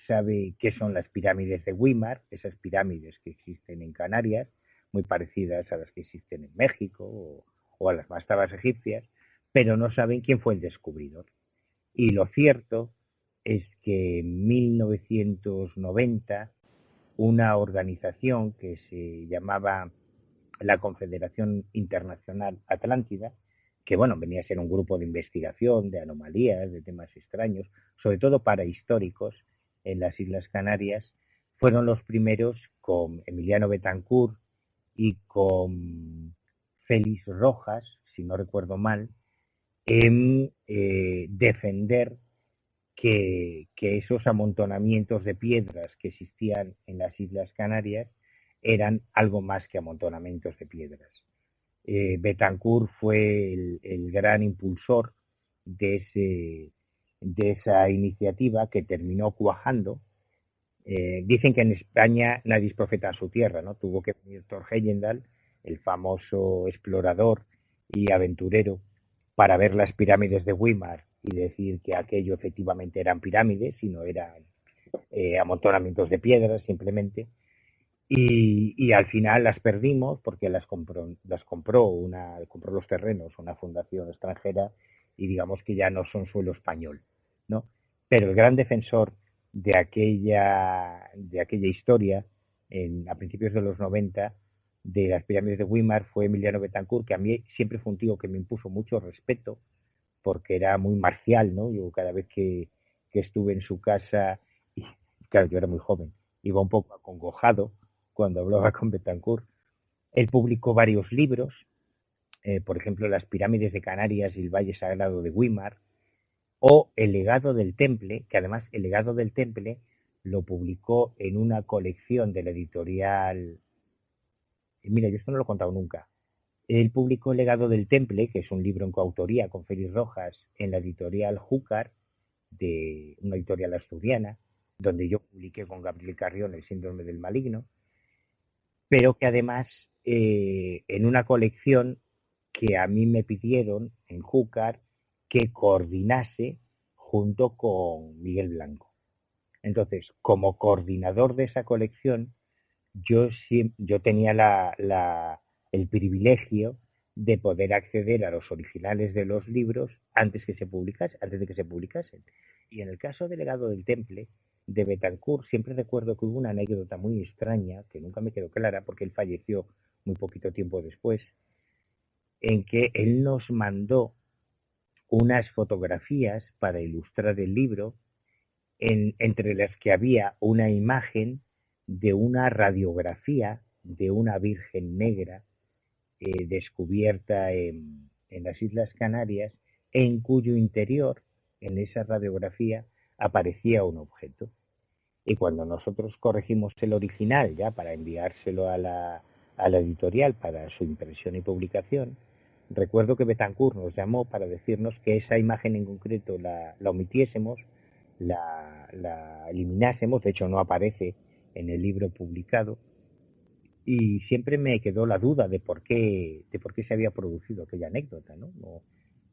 qué son las pirámides de Weimar, esas pirámides que existen en Canarias, muy parecidas a las que existen en México o a las mastabas egipcias, pero no saben quién fue el descubridor. Y lo cierto es que en 1990 una organización que se llamaba la Confederación Internacional Atlántida, que bueno, venía a ser un grupo de investigación de anomalías, de temas extraños, sobre todo para históricos en las Islas Canarias, fueron los primeros con Emiliano Betancourt y con Félix Rojas, si no recuerdo mal, en defender que esos amontonamientos de piedras que existían en las Islas Canarias eran algo más que amontonamientos de piedras. Betancourt fue el gran impulsor de esa iniciativa que terminó cuajando. Dicen que en España nadie es profeta en su tierra, ¿no? Tuvo que venir Thor Heyerdahl, el famoso explorador y aventurero, para ver las pirámides de Weimar y decir que aquello efectivamente eran pirámides y no eran amontonamientos de piedras simplemente. Y al final las perdimos porque compró los terrenos una fundación extranjera y digamos que ya no son suelo español, ¿no? Pero el gran defensor de aquella historia a principios de los 90 de las pirámides de Weimar fue Emiliano Betancourt, que a mí siempre fue un tío que me impuso mucho respeto porque era muy marcial, ¿no? Yo cada vez que estuve en su casa, y claro, yo era muy joven, iba un poco acongojado cuando hablaba con Betancourt. Él publicó varios libros, por ejemplo, Las pirámides de Canarias y el Valle Sagrado de Weimar, o El legado del Temple, que además El legado del Temple lo publicó en una colección de la editorial. Mira, yo esto no lo he contado nunca. Él publicó El legado del Temple, que es un libro en coautoría con Félix Rojas, en la editorial Júcar, de una editorial asturiana, donde yo publiqué con Gabriel Carrión El síndrome del maligno, pero que además en una colección que a mí me pidieron en Júcar que coordinase junto con Miguel Blanco. Entonces, como coordinador de esa colección, yo tenía el privilegio de poder acceder a los originales de los libros antes de que se publicasen. Y en el caso del legado del Temple de Betancourt, siempre recuerdo que hubo una anécdota muy extraña, que nunca me quedó clara porque él falleció muy poquito tiempo después, en que él nos mandó unas fotografías para ilustrar el libro, entre las que había una imagen de una radiografía de una Virgen Negra descubierta en las Islas Canarias, en cuyo interior, en esa radiografía, aparecía un objeto. Y cuando nosotros corregimos el original ya para enviárselo a la editorial para su impresión y publicación, recuerdo que Betancourt nos llamó para decirnos que esa imagen en concreto la omitiésemos, la eliminásemos, de hecho no aparece en el libro publicado, y siempre me quedó la duda de por qué se había producido aquella anécdota, ¿no?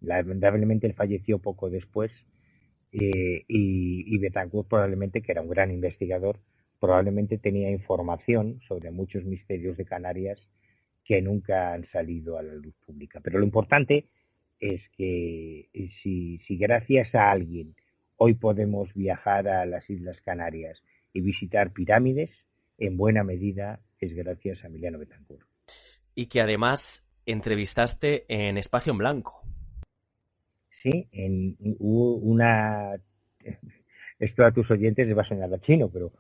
Lamentablemente él falleció poco después, y Betancourt probablemente, que era un gran investigador, probablemente tenía información sobre muchos misterios de Canarias que nunca han salido a la luz pública. Pero lo importante es que si gracias a alguien hoy podemos viajar a las Islas Canarias y visitar pirámides, en buena medida es gracias a Emiliano Betancourt. Y que además entrevistaste en Espacio en Blanco. Sí, hubo una... Esto a tus oyentes les va a sonar a chino, pero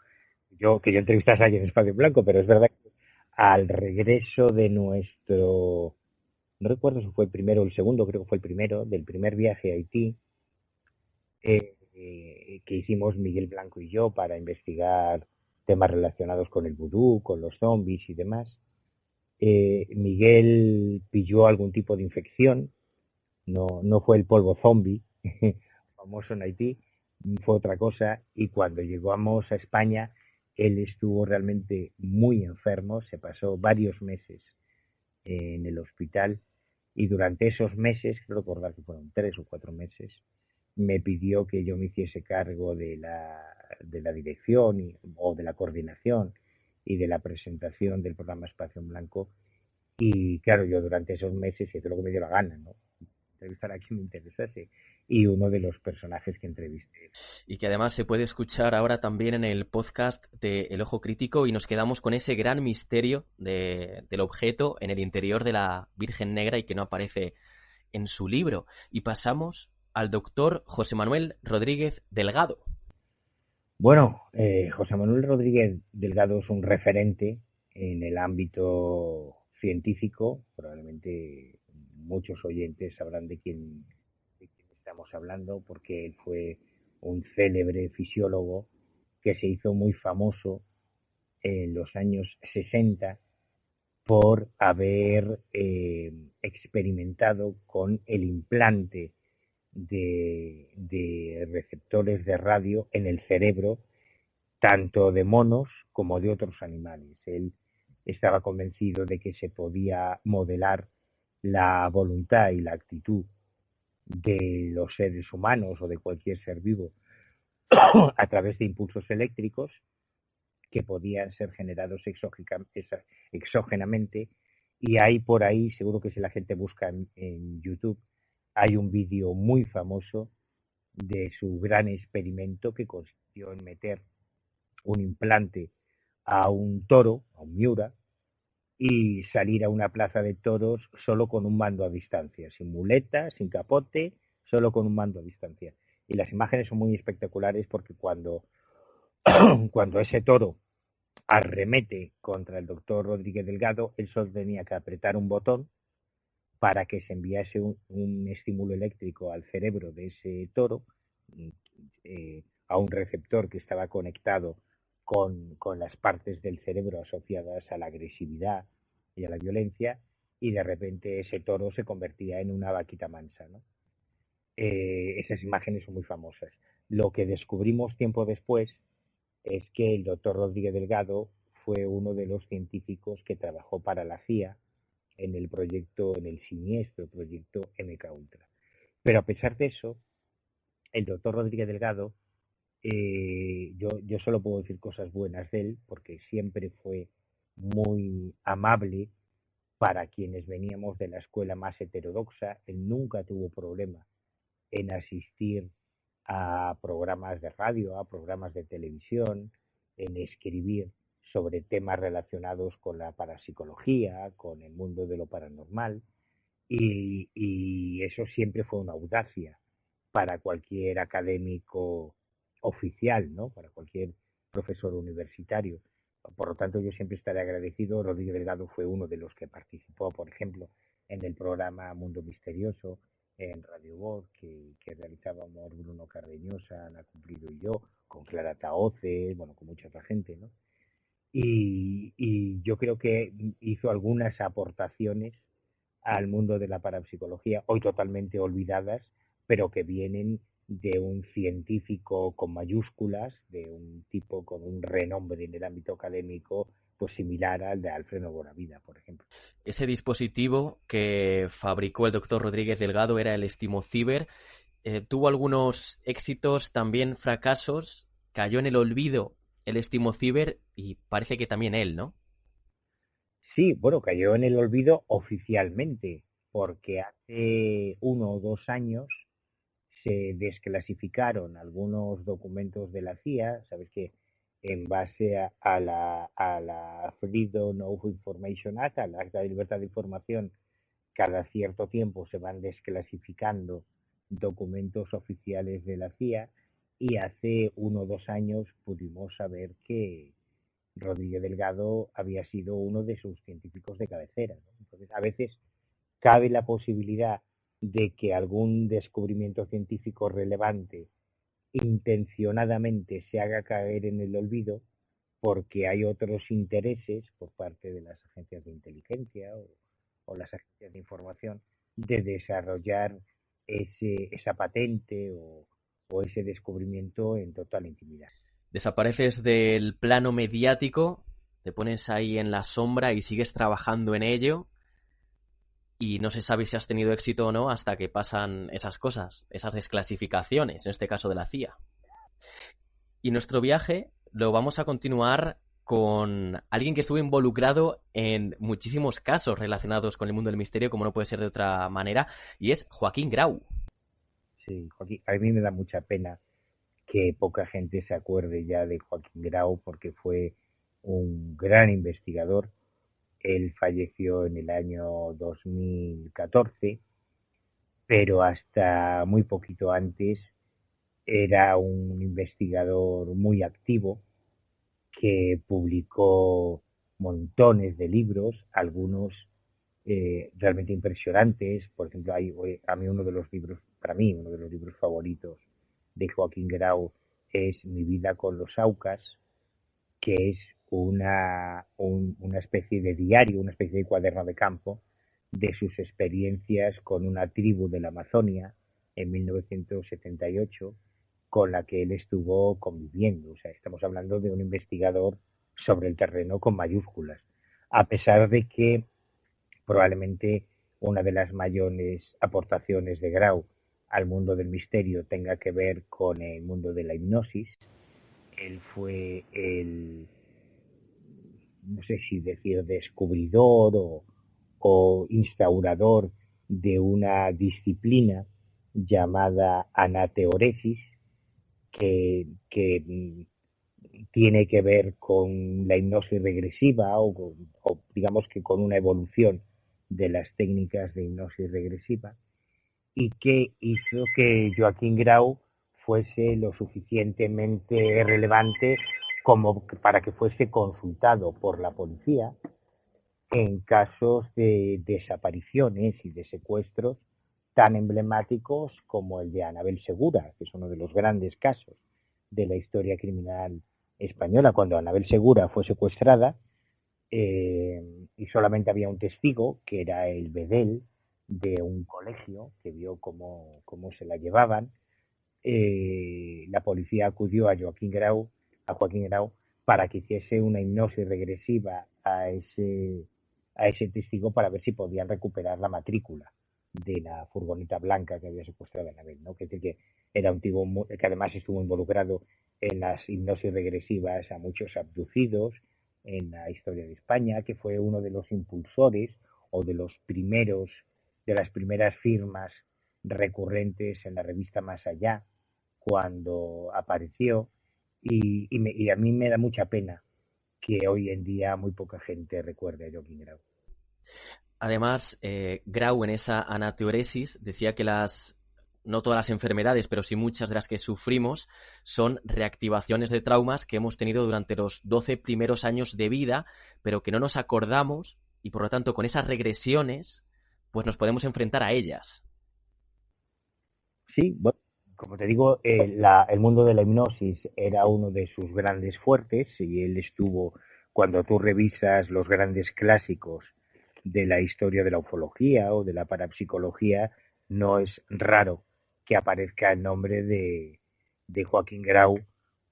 yo entrevistase a alguien en Espacio en Blanco, pero es verdad que al regreso de nuestro... No recuerdo si fue el primero o el segundo, creo que fue el primero, del primer viaje a Haití, que hicimos Miguel Blanco y yo para investigar temas relacionados con el vudú, con los zombies y demás. Miguel pilló algún tipo de infección, no fue el polvo zombie, famoso en Haití, fue otra cosa, y cuando llegamos a España, él estuvo realmente muy enfermo, se pasó varios meses en el hospital, y durante esos meses, creo recordar que fueron 3 o 4 meses, me pidió que yo me hiciese cargo de la dirección o de la coordinación y de la presentación del programa Espacio en Blanco. Y claro, yo durante esos meses hice lo que me dio la gana, ¿no? Entrevistar a quien me interesase. Y uno de los personajes que entrevisté. Y que además se puede escuchar ahora también en el podcast de El Ojo Crítico, y nos quedamos con ese gran misterio del objeto en el interior de la Virgen Negra y que no aparece en su libro. Y pasamos al doctor José Manuel Rodríguez Delgado. Bueno, José Manuel Rodríguez Delgado es un referente en el ámbito científico. Probablemente muchos oyentes sabrán de quién estamos hablando, porque él fue un célebre fisiólogo que se hizo muy famoso en los años 60 por haber experimentado con el implante de receptores de radio en el cerebro, tanto de monos como de otros animales. Él estaba convencido de que se podía modelar la voluntad y la actitud de los seres humanos o de cualquier ser vivo a través de impulsos eléctricos que podían ser generados exógenamente, y hay por ahí, seguro que si la gente busca en YouTube, hay un vídeo muy famoso de su gran experimento que consistió en meter un implante a un toro, a un miura, y salir a una plaza de toros solo con un mando a distancia, sin muleta, sin capote, solo con un mando a distancia. Y las imágenes son muy espectaculares porque cuando ese toro arremete contra el doctor Rodríguez Delgado, él solo tenía que apretar un botón para que se enviase un estímulo eléctrico al cerebro de ese toro, a un receptor que estaba conectado con las partes del cerebro asociadas a la agresividad y a la violencia, y de repente ese toro se convertía en una vaquita mansa, ¿no? Esas imágenes son muy famosas. Lo que descubrimos tiempo después es que el doctor Rodríguez Delgado fue uno de los científicos que trabajó para la CIA en el siniestro proyecto MK Ultra. Pero a pesar de eso, el doctor Rodríguez Delgado, yo solo puedo decir cosas buenas de él, porque siempre fue muy amable para quienes veníamos de la escuela más heterodoxa. Él nunca tuvo problema en asistir a programas de radio, a programas de televisión, en escribir sobre temas relacionados con la parapsicología, con el mundo de lo paranormal, y eso siempre fue una audacia para cualquier académico oficial, ¿no? Para cualquier profesor universitario. Por lo tanto, yo siempre estaré agradecido. Rodrigo Delgado fue uno de los que participó, por ejemplo, en el programa Mundo Misterioso en Radio Voz, que realizábamos Bruno Cardeñosa, Ana Cumplido y yo, con Clara Taoce, bueno, con mucha otra gente, ¿no? Y yo creo que hizo algunas aportaciones al mundo de la parapsicología, hoy totalmente olvidadas, pero que vienen de un científico con mayúsculas, de un tipo con un renombre en el ámbito académico, pues similar al de Alfredo Bonavida, por ejemplo. Ese dispositivo que fabricó el doctor Rodríguez Delgado era el Estimociber. Tuvo algunos éxitos, también fracasos, cayó en el olvido el Estimociber y parece que también él, ¿no? Sí, bueno, cayó en el olvido oficialmente, porque hace 1 o 2 años se desclasificaron algunos documentos de la CIA, sabes que en base a la Freedom of Information Act, al Acta de Libertad de Información, cada cierto tiempo se van desclasificando documentos oficiales de la CIA y hace 1 o 2 años pudimos saber que Rodríguez Delgado había sido uno de sus científicos de cabecera, ¿no? Entonces, a veces cabe la posibilidad de que algún descubrimiento científico relevante intencionadamente se haga caer en el olvido porque hay otros intereses por parte de las agencias de inteligencia o las agencias de información de desarrollar esa patente o ese descubrimiento en total intimidad. Desapareces del plano mediático, te pones ahí en la sombra y sigues trabajando en ello y no se sabe si has tenido éxito o no hasta que pasan esas cosas, esas desclasificaciones, en este caso de la CIA. Y nuestro viaje lo vamos a continuar con alguien que estuvo involucrado en muchísimos casos relacionados con el mundo del misterio, como no puede ser de otra manera, y es Joaquín Grau. Sí, Joaquín, a mí me da mucha pena que poca gente se acuerde ya de Joaquín Grau porque fue un gran investigador. Él falleció en el año 2014, pero hasta muy poquito antes era un investigador muy activo que publicó montones de libros, algunos realmente impresionantes. Por ejemplo, a mí uno de los libros, para mí uno de los libros favoritos de Joaquín Grau es Mi vida con los Aucas, que es una especie de diario, una especie de cuaderno de campo de sus experiencias con una tribu de la Amazonia en 1978 con la que él estuvo conviviendo. O sea, estamos hablando de un investigador sobre el terreno con mayúsculas, a pesar de que probablemente una de las mayores aportaciones de Grau al mundo del misterio tenga que ver con el mundo de la hipnosis. Él fue no sé si decir descubridor o instaurador de una disciplina llamada anateoresis que tiene que ver con la hipnosis regresiva o digamos que con una evolución de las técnicas de hipnosis regresiva y que hizo que Joaquín Grau fuese lo suficientemente relevante como para que fuese consultado por la policía en casos de desapariciones y de secuestros tan emblemáticos como el de Anabel Segura, que es uno de los grandes casos de la historia criminal española. Cuando Anabel Segura fue secuestrada y solamente había un testigo, que era el bedel de un colegio que vio cómo se la llevaban, la policía acudió a Joaquín Grau para que hiciese una hipnosis regresiva a ese testigo para ver si podían recuperar la matrícula de la furgoneta blanca que había secuestrado a Anabel, ¿no? Que era un tipo que además estuvo involucrado en las hipnosis regresivas a muchos abducidos en la historia de España, que fue uno de los impulsores o de las primeras firmas recurrentes en la revista Más Allá cuando apareció y a mí me da mucha pena que hoy en día muy poca gente recuerde a Joaquín Grau. Además, Grau en esa anateoresis decía que las no todas las enfermedades, pero sí muchas de las que sufrimos, son reactivaciones de traumas que hemos tenido durante los 12 primeros años de vida, pero que no nos acordamos y por lo tanto con esas regresiones pues nos podemos enfrentar a ellas. Sí, bueno, como te digo, el mundo de la hipnosis era uno de sus grandes fuertes y él estuvo, cuando tú revisas los grandes clásicos de la historia de la ufología o de la parapsicología, no es raro que aparezca el nombre de Joaquín Grau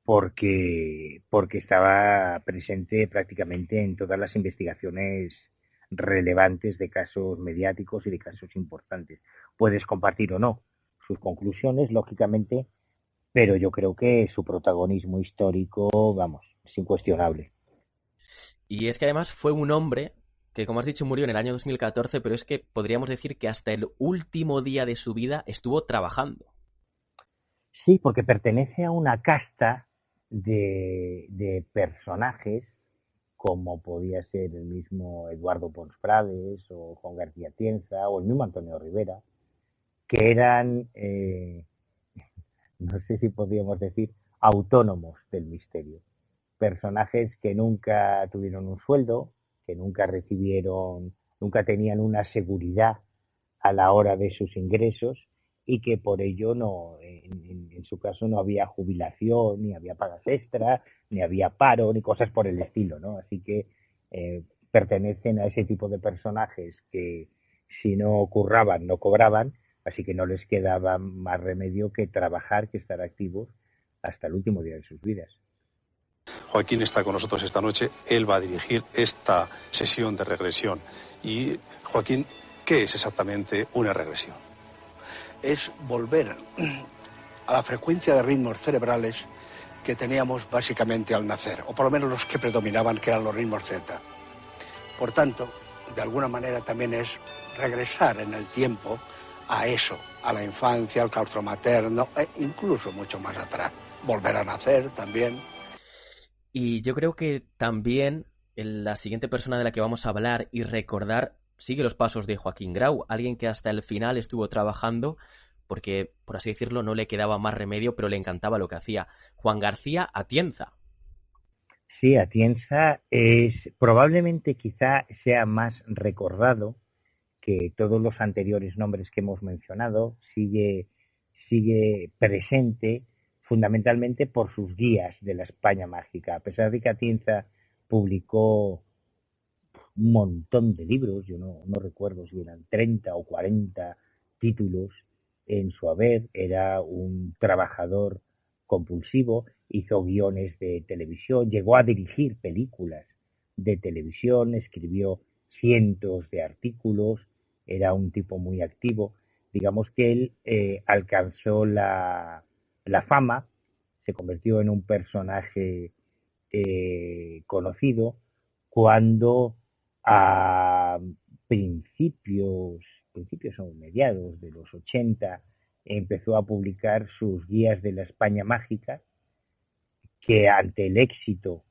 porque estaba presente prácticamente en todas las investigaciones relevantes de casos mediáticos y de casos importantes. Puedes compartir o no sus conclusiones, lógicamente, pero yo creo que su protagonismo histórico, vamos, es incuestionable. Y es que además fue un hombre que, como has dicho, murió en el año 2014, pero es que podríamos decir que hasta el último día de su vida estuvo trabajando. Sí, porque pertenece a una casta de personajes como podía ser el mismo Eduardo Pons Prades o Juan García Tienza o el mismo Antonio Rivera, que eran, no sé si podríamos decir, autónomos del misterio. Personajes que nunca tuvieron un sueldo, que nunca recibieron, nunca tenían una seguridad a la hora de sus ingresos y que por ello no, en su caso no había jubilación, ni había pagas extra, ni había paro, ni cosas por el estilo, ¿no? Así que pertenecen a ese tipo de personajes que si no curraban, no cobraban, así que no les quedaba más remedio que trabajar, que estar activos hasta el último día de sus vidas. Joaquín está con nosotros esta noche, él va a dirigir esta sesión de regresión. Y, Joaquín, ¿qué es exactamente una regresión? Es volver a la frecuencia de ritmos cerebrales que teníamos básicamente al nacer, o por lo menos los que predominaban, que eran los ritmos Z. Por tanto, de alguna manera también es regresar en el tiempo a eso, a la infancia, al claustro materno, e incluso mucho más atrás. Volver a nacer también. Y yo creo que también la siguiente persona de la que vamos a hablar y recordar sigue los pasos de Joaquín Grau, alguien que hasta el final estuvo trabajando porque, por así decirlo, no le quedaba más remedio, pero le encantaba lo que hacía. Juan García Atienza. Sí, Atienza es probablemente quizá sea más recordado que todos los anteriores nombres que hemos mencionado, sigue presente fundamentalmente por sus guías de la España mágica. A pesar de que Atienza publicó un montón de libros, yo no recuerdo si eran 30 o 40 títulos en su haber, era un trabajador compulsivo, hizo guiones de televisión, llegó a dirigir películas de televisión, escribió cientos de artículos, era un tipo muy activo. Digamos que él alcanzó la fama, se convirtió en un personaje conocido cuando a principios o mediados de los 80 empezó a publicar sus guías de la España mágica, que ante el éxito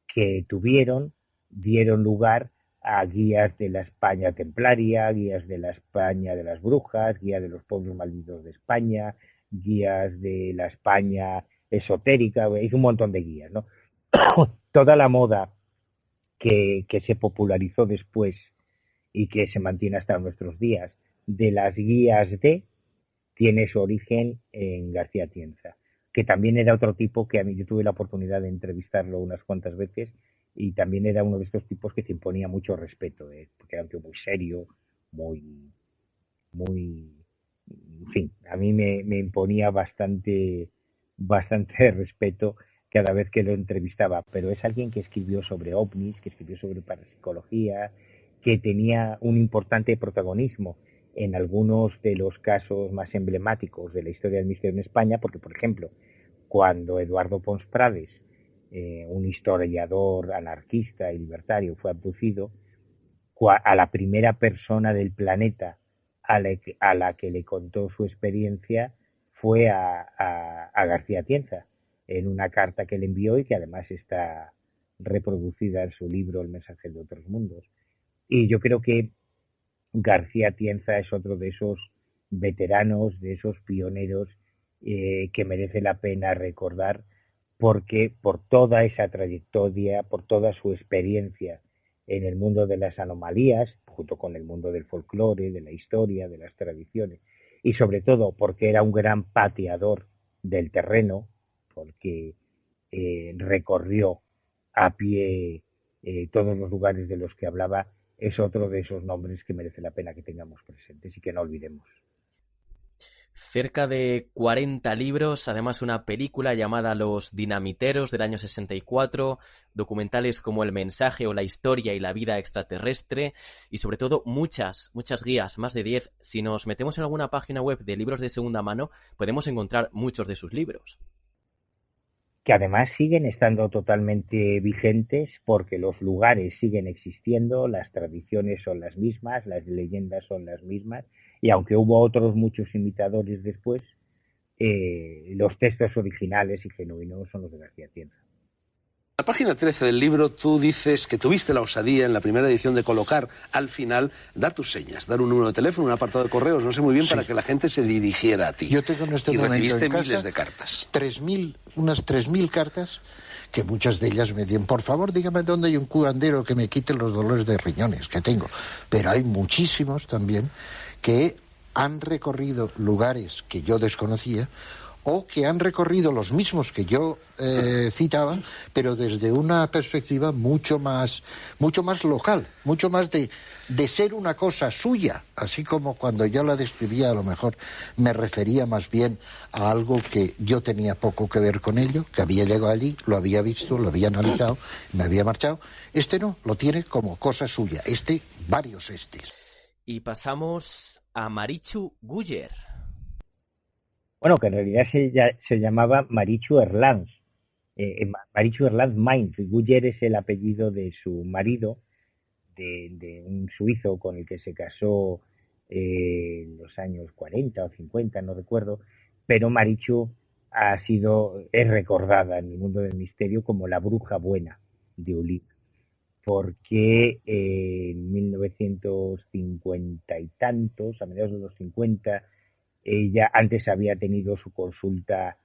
que tuvieron dieron lugar a guías de la España templaria, guías de la España de las brujas, guías de los pueblos malditos de España, guías de la España esotérica, hizo un montón de guías, ¿no? Toda la moda que se popularizó después y que se mantiene hasta nuestros días de las guías tiene su origen en García Atienza, que también era otro tipo que a mí yo tuve la oportunidad de entrevistarlo unas cuantas veces y también era uno de estos tipos que te imponía mucho respeto, porque era un tío muy serio, muy, en fin, a mí me imponía bastante respeto cada vez que lo entrevistaba, pero es alguien que escribió sobre ovnis, que escribió sobre parapsicología, que tenía un importante protagonismo en algunos de los casos más emblemáticos de la historia del misterio en España, porque, por ejemplo, cuando Eduardo Pons Prades, un historiador anarquista y libertario, fue abducido, a la primera persona del planeta a la que le contó su experiencia fue a García Atienza, en una carta que le envió y que además está reproducida en su libro El mensaje de otros mundos. Y yo creo que García Atienza es otro de esos veteranos, de esos pioneros que merece la pena recordar, porque por toda esa trayectoria, por toda su experiencia en el mundo de las anomalías, junto con el mundo del folclore, de la historia, de las tradiciones, y sobre todo porque era un gran pateador del terreno, porque recorrió a pie todos los lugares de los que hablaba, es otro de esos nombres que merece la pena que tengamos presentes y que no olvidemos. Cerca de 40 libros, además una película llamada Los Dinamiteros del año 64, documentales como El mensaje o La historia y la vida extraterrestre y sobre todo muchas guías, más de 10. Si nos metemos en alguna página web de libros de segunda mano, podemos encontrar muchos de sus libros. Que además siguen estando totalmente vigentes porque los lugares siguen existiendo, las tradiciones son las mismas, las leyendas son las mismas, y aunque hubo otros muchos imitadores después, los textos originales y genuinos son los de García Tienza. En la página 13 del libro tú dices que tuviste la osadía en la primera edición de colocar al final, dar tus señas, dar un número de teléfono, un apartado de correos, no sé muy bien, para que la gente se dirigiera a ti. Yo tengo en este momento recibiste en casa miles de cartas. Unas 3.000 cartas, que muchas de ellas me dicen, por favor, dígame dónde hay un curandero que me quite los dolores de riñones que tengo. Pero hay muchísimos también que han recorrido lugares que yo desconocía o que han recorrido los mismos que yo citaba, pero desde una perspectiva mucho más local, mucho más de ser una cosa suya, así como cuando yo la describía a lo mejor me refería más bien a algo que yo tenía poco que ver con ello, que había llegado allí, lo había visto, lo había analizado, me había marchado. Este no, lo tiene como cosa suya, varios estes. Y pasamos a Marichu Guller. Bueno, que en realidad se llamaba Marichu Erlanz. Marichu Erlanz Mainz. Guller es el apellido de su marido, de un suizo con el que se casó en los años 40 o 50, no recuerdo, pero Marichu es recordada en el mundo del misterio como la bruja buena de Ulick, porque en 1950 y tantos, a mediados de los 50, ella antes había tenido su consulta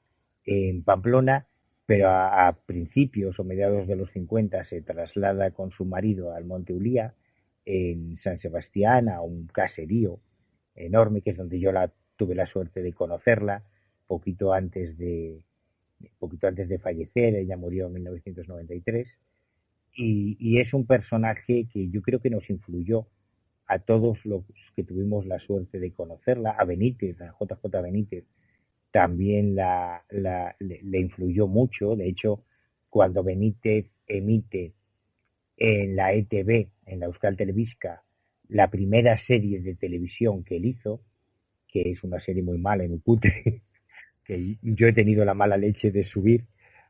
en Pamplona, pero a principios o mediados de los 50 se traslada con su marido al Monte Ulía, en San Sebastián, a un caserío enorme, que es donde yo tuve la suerte de conocerla, poquito antes de fallecer. Ella murió en 1993, y es un personaje que yo creo que nos influyó a todos los que tuvimos la suerte de conocerla. A Benítez, a JJ Benítez, también le influyó mucho. De hecho, cuando Benítez emite en la ETV, en la Euskal Telebista, la primera serie de televisión que él hizo, que es una serie muy mala y muy cutre, que yo he tenido la mala leche de subir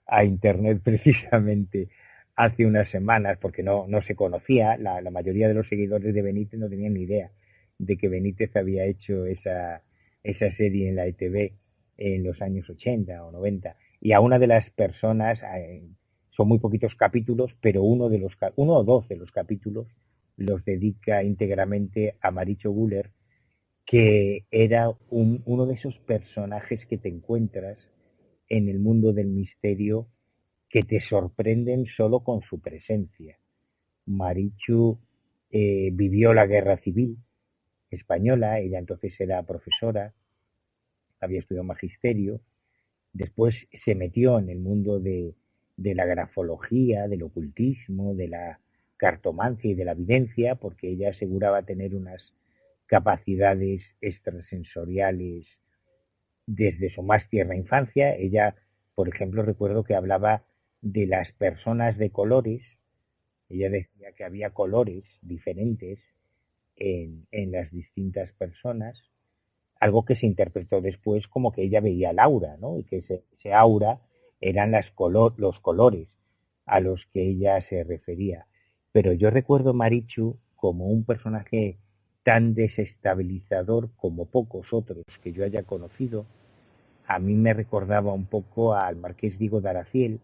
a internet precisamente hace unas semanas, porque no se conocía, la mayoría de los seguidores de Benítez no tenían ni idea de que Benítez había hecho esa serie en la ETV en los años 80 o 90. Y a una de las personas, son muy poquitos capítulos, pero uno o dos de los capítulos los dedica íntegramente a Marichu Guller, que era uno de esos personajes que te encuentras en el mundo del misterio, que te sorprenden solo con su presencia. Marichu vivió la Guerra Civil Española, ella entonces era profesora, había estudiado magisterio, después se metió en el mundo de la grafología, del ocultismo, de la cartomancia y de la evidencia, porque ella aseguraba tener unas capacidades extrasensoriales desde su más tierna infancia. Ella, por ejemplo, recuerdo que hablaba de las personas de colores. Ella decía que había colores diferentes en las distintas personas, algo que se interpretó después como que ella veía el aura, ¿no? Y que ese aura eran los colores a los que ella se refería. Pero yo recuerdo a Marichu como un personaje tan desestabilizador como pocos otros que yo haya conocido. A mí me recordaba un poco al Marqués Diego de Araciel,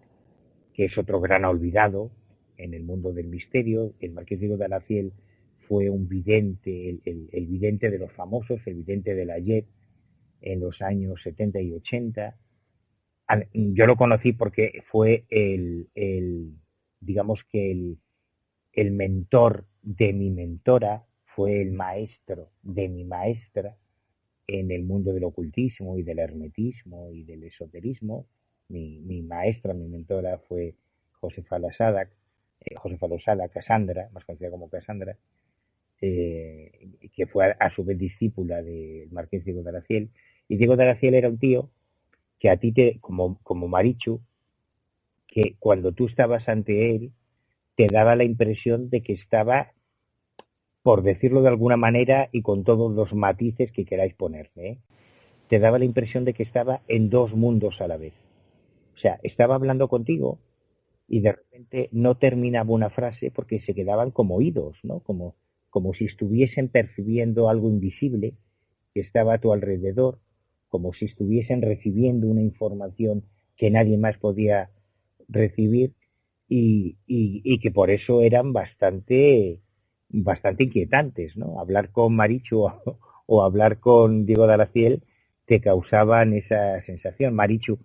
que es otro gran olvidado en el mundo del misterio. El Marqués Diego de Araciel fue un vidente, el vidente de los famosos, el vidente de la JET en los años 70 y 80. Yo lo conocí porque fue digamos que el mentor de mi mentora, fue el maestro de mi maestra en el mundo del ocultismo y del hermetismo y del esoterismo. Mi maestra, mi mentora fue Josefa Losada, Cassandra, más conocida como Cassandra, que fue a su vez discípula del Marqués Diego de Araciel. Y Diego de Araciel era un tío que a ti, como Marichu, que cuando tú estabas ante él, te daba la impresión de que estaba, por decirlo de alguna manera y con todos los matices que queráis ponerle, te daba la impresión de que estaba en dos mundos a la vez. O sea, estaba hablando contigo y de repente no terminaba una frase porque se quedaban como oídos, ¿no? Como si estuviesen percibiendo algo invisible que estaba a tu alrededor, como si estuviesen recibiendo una información que nadie más podía recibir y que por eso eran bastante inquietantes, ¿no? Hablar con Marichu o hablar con Diego de Araciel te causaban esa sensación. Marichu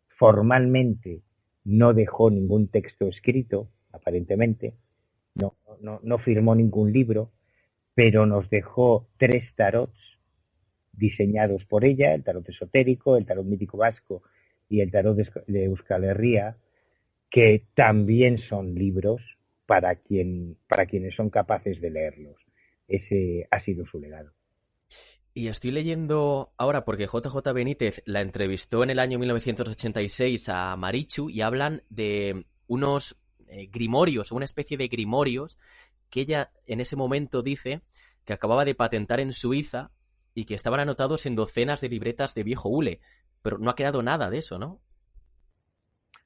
formalmente no dejó ningún texto escrito, aparentemente, no firmó ningún libro, pero nos dejó 3 tarots diseñados por ella, el tarot esotérico, el tarot mítico vasco y el tarot de Euskal Herria, que también son libros para quienes son capaces de leerlos. Ese ha sido su legado. Y estoy leyendo ahora porque JJ Benítez la entrevistó en el año 1986 a Marichu y hablan de unos grimorios, una especie de grimorios que ella en ese momento dice que acababa de patentar en Suiza y que estaban anotados en docenas de libretas de viejo hule, pero no ha quedado nada de eso, ¿no?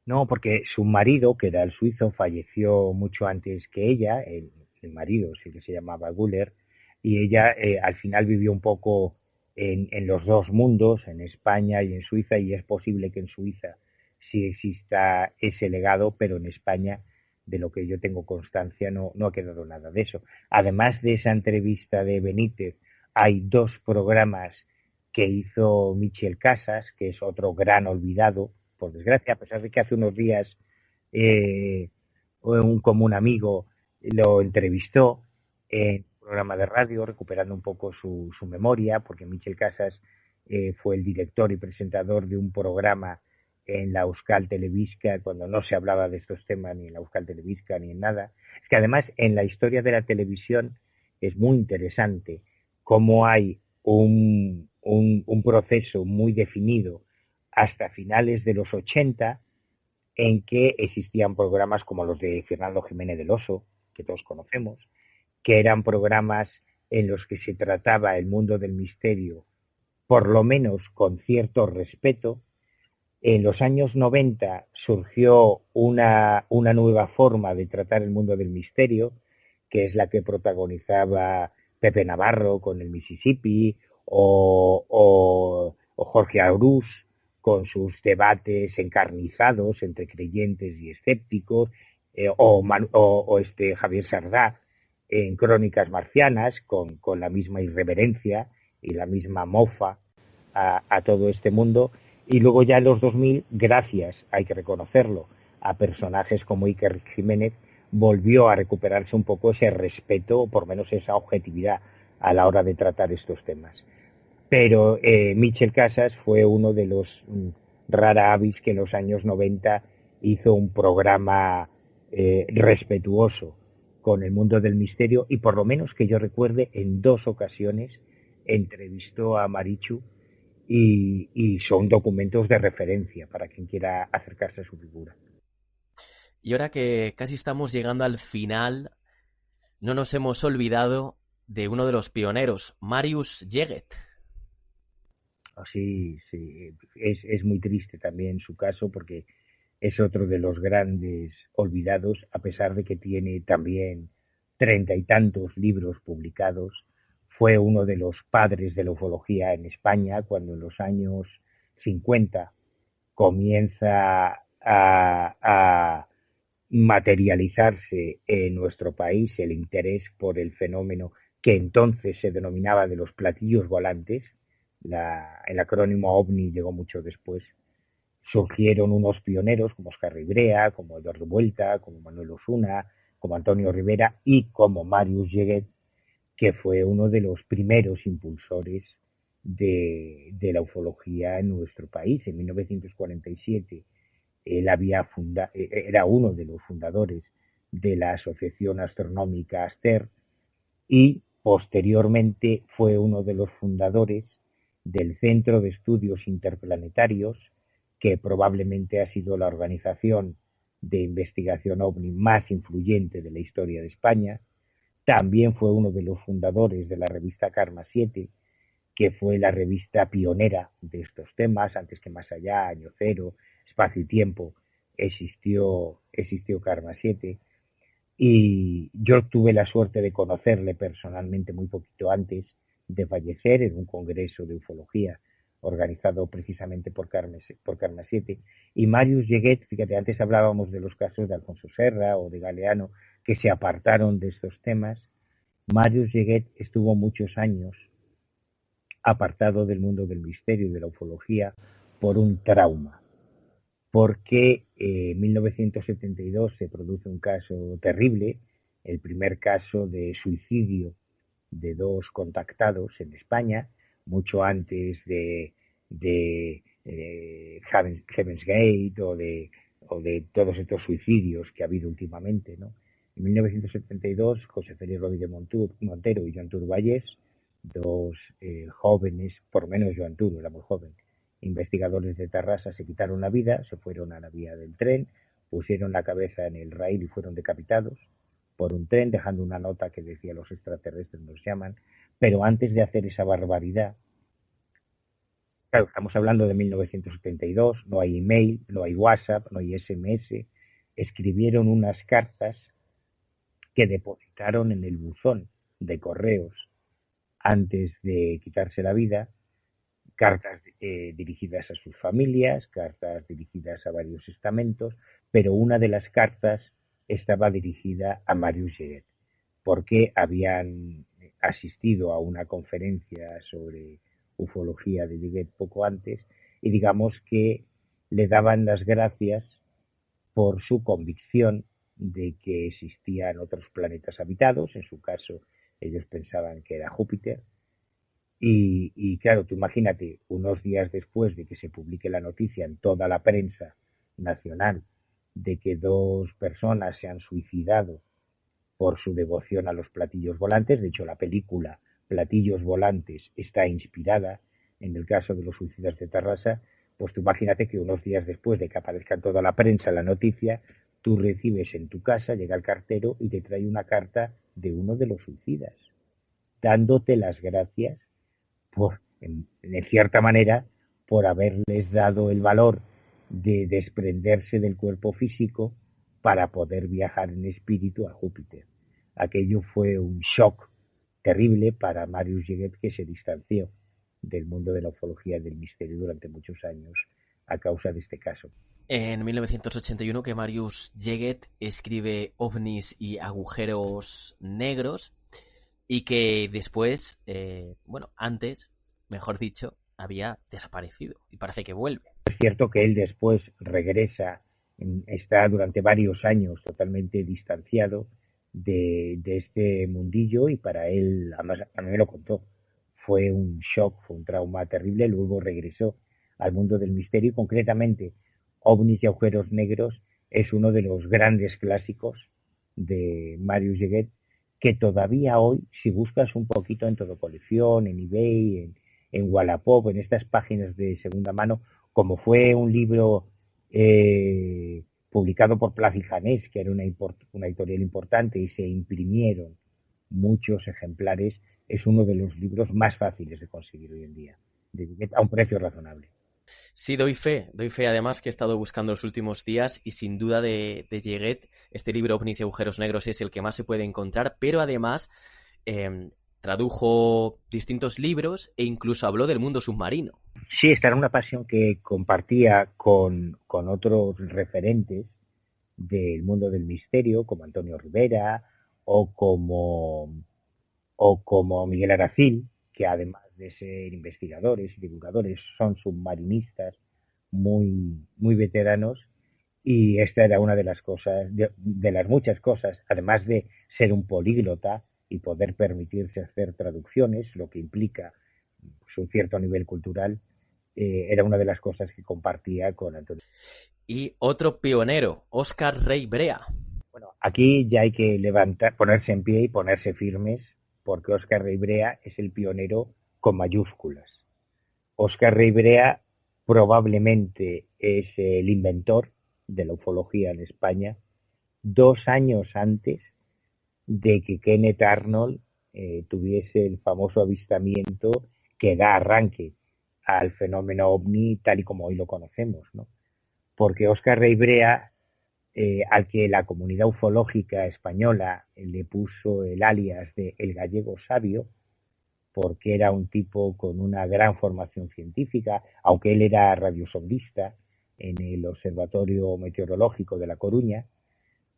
No, porque su marido, que era el suizo, falleció mucho antes que ella, el marido sí que se llamaba Guller, y ella al final vivió un poco en los dos mundos, en España y en Suiza, y es posible que en Suiza sí exista ese legado, pero en España, de lo que yo tengo constancia, no ha quedado nada de eso. Además de esa entrevista de Benítez, hay 2 programas que hizo Michel Casas, que es otro gran olvidado, por desgracia, a pesar de que hace unos días un común amigo lo entrevistó en un programa de radio, recuperando un poco su memoria, porque Michel Casas fue el director y presentador de un programa en la Euskal Telebisca, cuando no se hablaba de estos temas ni en la Euskal Telebisca ni en nada. Es que además en la historia de la televisión es muy interesante cómo hay un proceso muy definido hasta finales de los 80, en que existían programas como los de Fernando Jiménez del Oso, que todos conocemos, que eran programas en los que se trataba el mundo del misterio, por lo menos con cierto respeto. En los años 90 surgió una nueva forma de tratar el mundo del misterio, que es la que protagonizaba Pepe Navarro con el Mississippi, o Jorge Arús con sus debates encarnizados entre creyentes y escépticos, o Javier Sardá en Crónicas Marcianas, con la misma irreverencia y la misma mofa a todo este mundo. Y luego ya en los 2000, gracias, hay que reconocerlo, a personajes como Iker Jiménez, volvió a recuperarse un poco ese respeto, o por menos esa objetividad a la hora de tratar estos temas. Pero Michel Casas fue uno de los rara avis que en los años 90 hizo un programa respetuoso con el mundo del misterio, y por lo menos que yo recuerde, en 2 ocasiones entrevistó a Marichu, y son documentos de referencia para quien quiera acercarse a su figura. Y ahora que casi estamos llegando al final, no nos hemos olvidado de uno de los pioneros, Marius Jaget. Sí, es muy triste también su caso, porque es otro de los grandes olvidados, a pesar de que tiene también 30 y tantos libros publicados. Fue uno de los padres de la ufología en España, cuando en los años 50 comienza a materializarse en nuestro país el interés por el fenómeno que entonces se denominaba de los platillos volantes. El acrónimo OVNI llegó mucho después. Surgieron unos pioneros como Oscar Ribrea, como Eduardo Vuelta, como Manuel Osuna, como Antonio Rivera y como Marius Lleguet, que fue uno de los primeros impulsores de la ufología en nuestro país. En 1947 él era uno de los fundadores de la Asociación Astronómica ASTER y posteriormente fue uno de los fundadores del Centro de Estudios Interplanetarios, que probablemente ha sido la organización de investigación OVNI más influyente de la historia de España. También fue uno de los fundadores de la revista Karma 7, que fue la revista pionera de estos temas. Antes que Más Allá, Año Cero, Espacio y Tiempo, existió Karma 7. Y yo tuve la suerte de conocerle personalmente muy poquito antes de fallecer en un congreso de ufología organizado precisamente por Karma 7. Y Marius Lleguet, fíjate, antes hablábamos de los casos de Alfonso Serra o de Galeano, que se apartaron de estos temas. Marius Lleguet estuvo muchos años apartado del mundo del misterio y de la ufología por un trauma, porque en 1972 se produce un caso terrible, el primer caso de suicidio de dos contactados en España, mucho antes de Heaven's Gate o de todos estos suicidios que ha habido últimamente, ¿no? En 1972, José Félix Rodríguez Montero y Joan Turballés, dos jóvenes, por lo menos Joan Turo era muy joven, investigadores de Tarrasa, se quitaron la vida, se fueron a la vía del tren, pusieron la cabeza en el raíl y fueron decapitados por un tren, dejando una nota que decía: los extraterrestres nos llaman. Pero antes de hacer esa barbaridad, claro, estamos hablando de 1972, no hay email, no hay WhatsApp, no hay SMS, escribieron unas cartas que depositaron en el buzón de correos antes de quitarse la vida, cartas dirigidas a sus familias, cartas dirigidas a varios estamentos, pero una de las cartas estaba dirigida a Marius Lleguet, porque habían asistido a una conferencia sobre ufología de Lleguet poco antes y digamos que le daban las gracias por su convicción de que existían otros planetas habitados. En su caso, ellos pensaban que era Júpiter. Y claro, tú imagínate, unos días después de que se publique la noticia en toda la prensa nacional de que dos personas se han suicidado por su devoción a los platillos volantes. De hecho, la película Platillos Volantes está inspirada en el caso de los suicidas de Tarrasa. Pues tú imagínate que unos días después de que aparezca en toda la prensa la noticia, tú recibes en tu casa, llega el cartero y te trae una carta de uno de los suicidas, dándote las gracias por, en cierta manera, por haberles dado el valor de desprenderse del cuerpo físico para poder viajar en espíritu a Júpiter. Aquello fue un shock terrible para Marius Lleguet, que se distanció del mundo de la ufología y del misterio durante muchos años a causa de este caso. En 1981 que Marius Lleguet escribe OVNIs y agujeros negros y que después, antes, mejor dicho, había desaparecido y parece que vuelve. Es cierto que él después regresa, está durante varios años totalmente distanciado de este mundillo y para él, además a mí me lo contó, fue un shock, fue un trauma terrible. Luego regresó al mundo del misterio y concretamente OVNIs y agujeros negros es uno de los grandes clásicos de Marius Lleguet, que todavía hoy, si buscas un poquito en Todo Colección, en eBay, en Wallapop, en estas páginas de segunda mano, como fue un libro publicado por Plaz y Janés, que era una editorial importante, y se imprimieron muchos ejemplares, es uno de los libros más fáciles de conseguir hoy en día, a un precio razonable. Sí, doy fe además que he estado buscando los últimos días y sin duda de Lleguet, este libro OVNIs y agujeros negros es el que más se puede encontrar, pero además tradujo distintos libros e incluso habló del mundo submarino. Sí, esta era una pasión que compartía con otros referentes del mundo del misterio, como Antonio Rivera o como Miguel Aracil, que además de ser investigadores y divulgadores son submarinistas muy veteranos, y esta era una de las cosas, de las muchas cosas, además de ser un políglota y poder permitirse hacer traducciones, lo que implica pues, un cierto nivel cultural, era una de las cosas que compartía con Antonio. Y otro pionero, Óscar Rey Brea. Bueno, aquí ya hay que ponerse en pie y ponerse firmes, porque Óscar Rey Brea es el pionero con mayúsculas. Óscar Rey Brea probablemente es el inventor de la ufología en España 2 años antes de que Kenneth Arnold tuviese el famoso avistamiento que da arranque al fenómeno ovni tal y como hoy lo conocemos, ¿no? Porque Óscar Rey Brea, al que la comunidad ufológica española le puso el alias de El Gallego Sabio, porque era un tipo con una gran formación científica, aunque él era radiosondista en el Observatorio Meteorológico de La Coruña.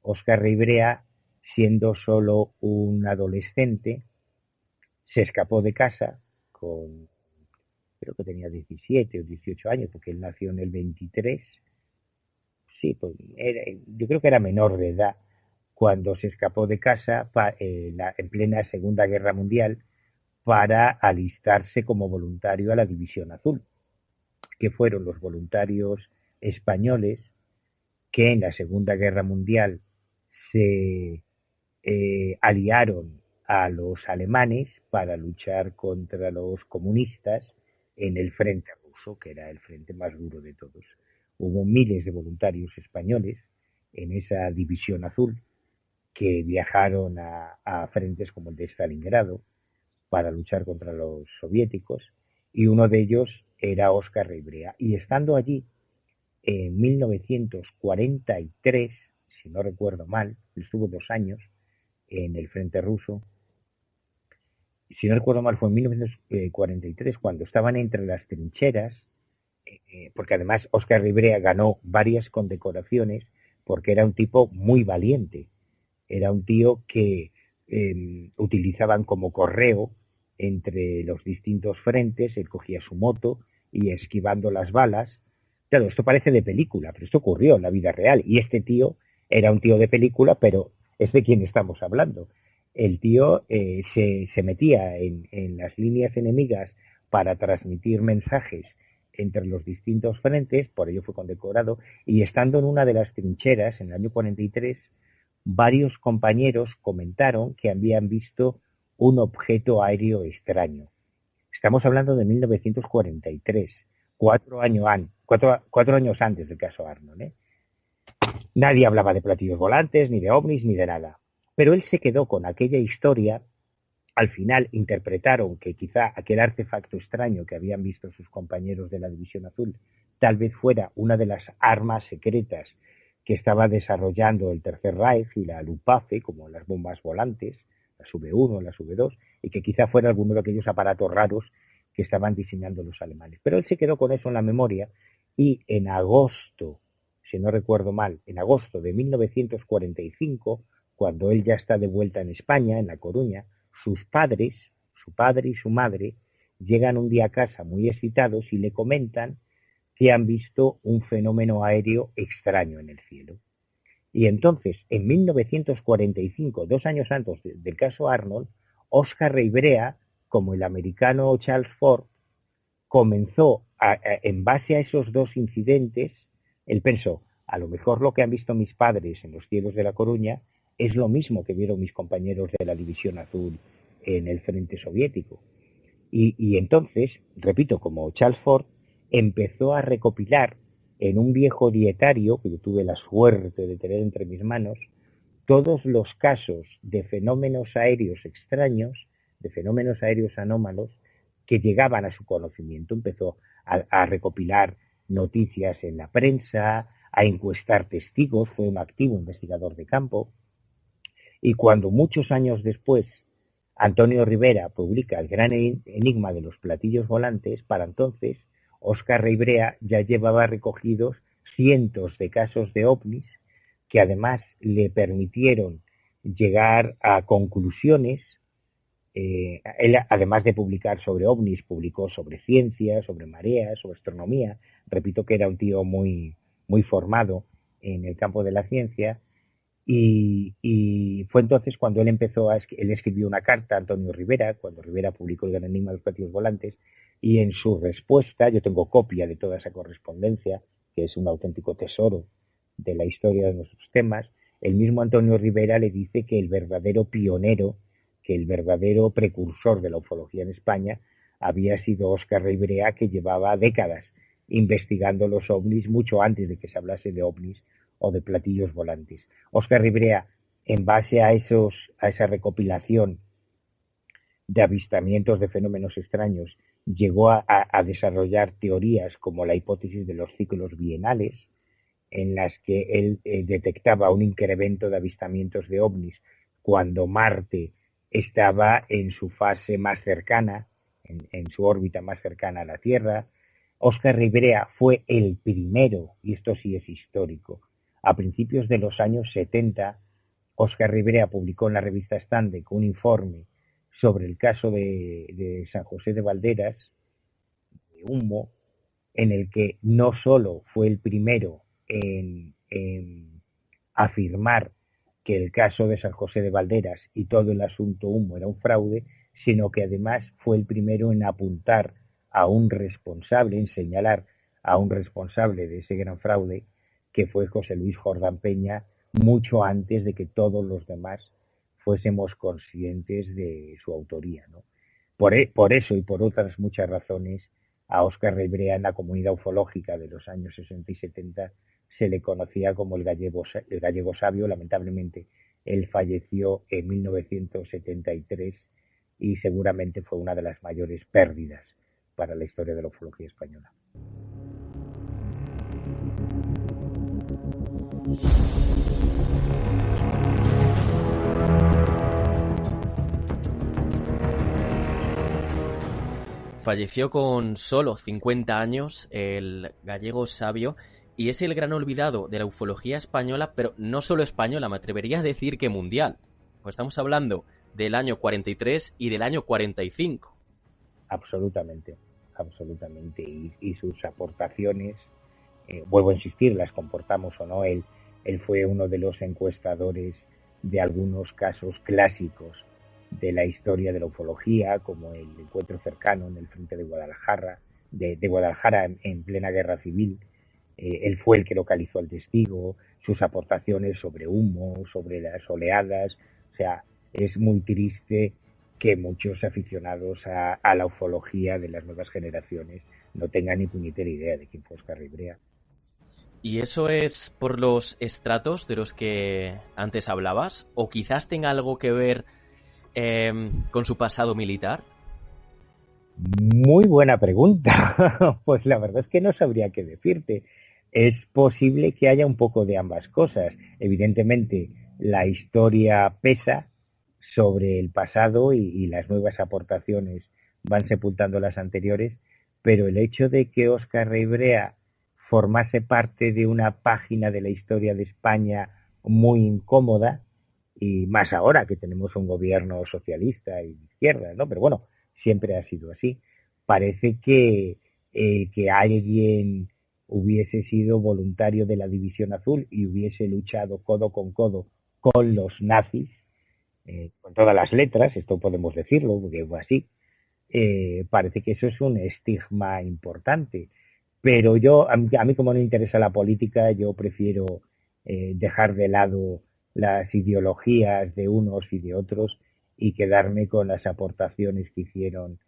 Óscar Rey Brea, siendo solo un adolescente, se escapó de casa creo que tenía 17 o 18 años, porque él nació en el 23. Sí, pues yo creo que era menor de edad cuando se escapó de casa en plena Segunda Guerra Mundial para alistarse como voluntario a la División Azul, que fueron los voluntarios españoles que en la Segunda Guerra Mundial se aliaron a los alemanes para luchar contra los comunistas en el frente ruso, que era el frente más duro de todos. Hubo miles de voluntarios españoles en esa División Azul que viajaron a frentes como el de Stalingrado para luchar contra los soviéticos, y uno de ellos era Óscar Rey Brea. Y estando allí en 1943, si no recuerdo mal, estuvo 2 años en el frente ruso. Si no recuerdo mal, fue en 1943 cuando estaban entre las trincheras, porque además Óscar Rey Brea ganó varias condecoraciones porque era un tipo muy valiente. Era un tío que utilizaban como correo entre los distintos frentes. Él cogía su moto y esquivando las balas. Claro, esto parece de película, pero esto ocurrió en la vida real. Y este tío era un tío de película, pero es de quien estamos hablando. El tío se metía en las líneas enemigas para transmitir mensajes entre los distintos frentes, por ello fue condecorado, y estando en una de las trincheras en el año 43, varios compañeros comentaron que habían visto un objeto aéreo extraño. Estamos hablando de 1943, 4 años antes del caso Arnold, ¿eh? Nadie hablaba de platillos volantes, ni de ovnis, ni de nada. Pero él se quedó con aquella historia. Al final interpretaron que quizá aquel artefacto extraño que habían visto sus compañeros de la División Azul tal vez fuera una de las armas secretas que estaba desarrollando el Tercer Reich y la Luftwaffe, como las bombas volantes, las V1, las V2, y que quizá fuera alguno de aquellos aparatos raros que estaban diseñando los alemanes. Pero él se quedó con eso en la memoria y en agosto, si no recuerdo mal, en agosto de 1945, cuando él ya está de vuelta en España, en La Coruña, sus padres, su padre y su madre, llegan un día a casa muy excitados y le comentan que han visto un fenómeno aéreo extraño en el cielo. Y entonces, en 1945, 2 años antes del caso Arnold, Óscar Rey Brea, como el americano Charles Ford, comenzó, en base a esos 2 incidentes, él pensó, a lo mejor lo que han visto mis padres en los cielos de La Coruña es lo mismo que vieron mis compañeros de la División Azul en el frente soviético. Y entonces, repito, como Charles Ford, empezó a recopilar en un viejo dietario que yo tuve la suerte de tener entre mis manos todos los casos de fenómenos aéreos extraños, de fenómenos aéreos anómalos que llegaban a su conocimiento. Empezó a recopilar noticias en la prensa, a encuestar testigos, fue un activo investigador de campo. Y cuando muchos años después Antonio Rivera publica El gran enigma de los platillos volantes, para entonces Óscar Rey Brea ya llevaba recogidos cientos de casos de ovnis que además le permitieron llegar a conclusiones. Él, además de publicar sobre ovnis, publicó sobre ciencia, sobre mareas, sobre astronomía. Repito que era un tío muy, muy formado en el campo de la ciencia. Y fue entonces cuando él escribió una carta a Antonio Rivera, cuando Rivera publicó El gran enigma de los platillos volantes, y en su respuesta, yo tengo copia de toda esa correspondencia, que es un auténtico tesoro de la historia de nuestros temas, el mismo Antonio Rivera le dice que el verdadero pionero, que el verdadero precursor de la ufología en España había sido Óscar Ribrea, que llevaba décadas investigando los ovnis mucho antes de que se hablase de ovnis o de platillos volantes. Óscar Ribrea, en base a esa recopilación de avistamientos de fenómenos extraños, llegó a desarrollar teorías como la hipótesis de los ciclos bienales, en las que él detectaba un incremento de avistamientos de ovnis cuando Marte estaba en su fase más cercana, en su órbita más cercana a la Tierra. Óscar Ribrea fue el primero, y esto sí es histórico, a principios de los años 70, Óscar Ribrea publicó en la revista Standec un informe sobre el caso de San José de Valderas, de Humo, en el que no solo fue el primero en afirmar que el caso de San José de Valderas y todo el asunto Humo era un fraude, sino que además fue el primero en apuntar a un responsable, en señalar a un responsable de ese gran fraude, que fue José Luis Jordán Peña, mucho antes de que todos los demás fuésemos conscientes de su autoría, ¿no? Por eso y por otras muchas razones, a Óscar Ribrea en la comunidad ufológica de los años 60 y 70 se le conocía como el gallego sabio. Lamentablemente, él falleció en 1973 y seguramente fue una de las mayores pérdidas para la historia de la ufología española. Falleció con solo 50 años el gallego sabio y es el gran olvidado de la ufología española, pero no solo española, me atrevería a decir que mundial. Pues estamos hablando del año 43 y del año 45. Absolutamente. Y sus aportaciones, vuelvo a insistir, las comportamos o no, él fue uno de los encuestadores de algunos casos clásicos de la historia de la ufología, como el encuentro cercano en el frente de Guadalajara, de Guadalajara en plena guerra civil. Él fue el que localizó al testigo, sus aportaciones sobre Humo, sobre las oleadas. O sea, es muy triste que muchos aficionados a la ufología de las nuevas generaciones no tengan ni puñetera idea de quién fue Óscar Ribrea. ¿Y eso es por los estratos de los que antes hablabas? ¿O quizás tenga algo que ver con su pasado militar? Muy buena pregunta. Pues la verdad es que no sabría qué decirte. Es posible que haya un poco de ambas cosas. Evidentemente, la historia pesa sobre el pasado y las nuevas aportaciones van sepultando las anteriores, pero el hecho de que Óscar Ribrea formase parte de una página de la historia de España muy incómoda, y más ahora que tenemos un gobierno socialista y de izquierda, ¿no? Pero bueno, siempre ha sido así. Parece que alguien hubiese sido voluntario de la División Azul y hubiese luchado codo con los nazis, con todas las letras, esto podemos decirlo, porque fue así. Parece que eso es un estigma importante. Pero a mí como no me interesa la política, yo prefiero dejar de lado las ideologías de unos y de otros y quedarme con las aportaciones que hicieron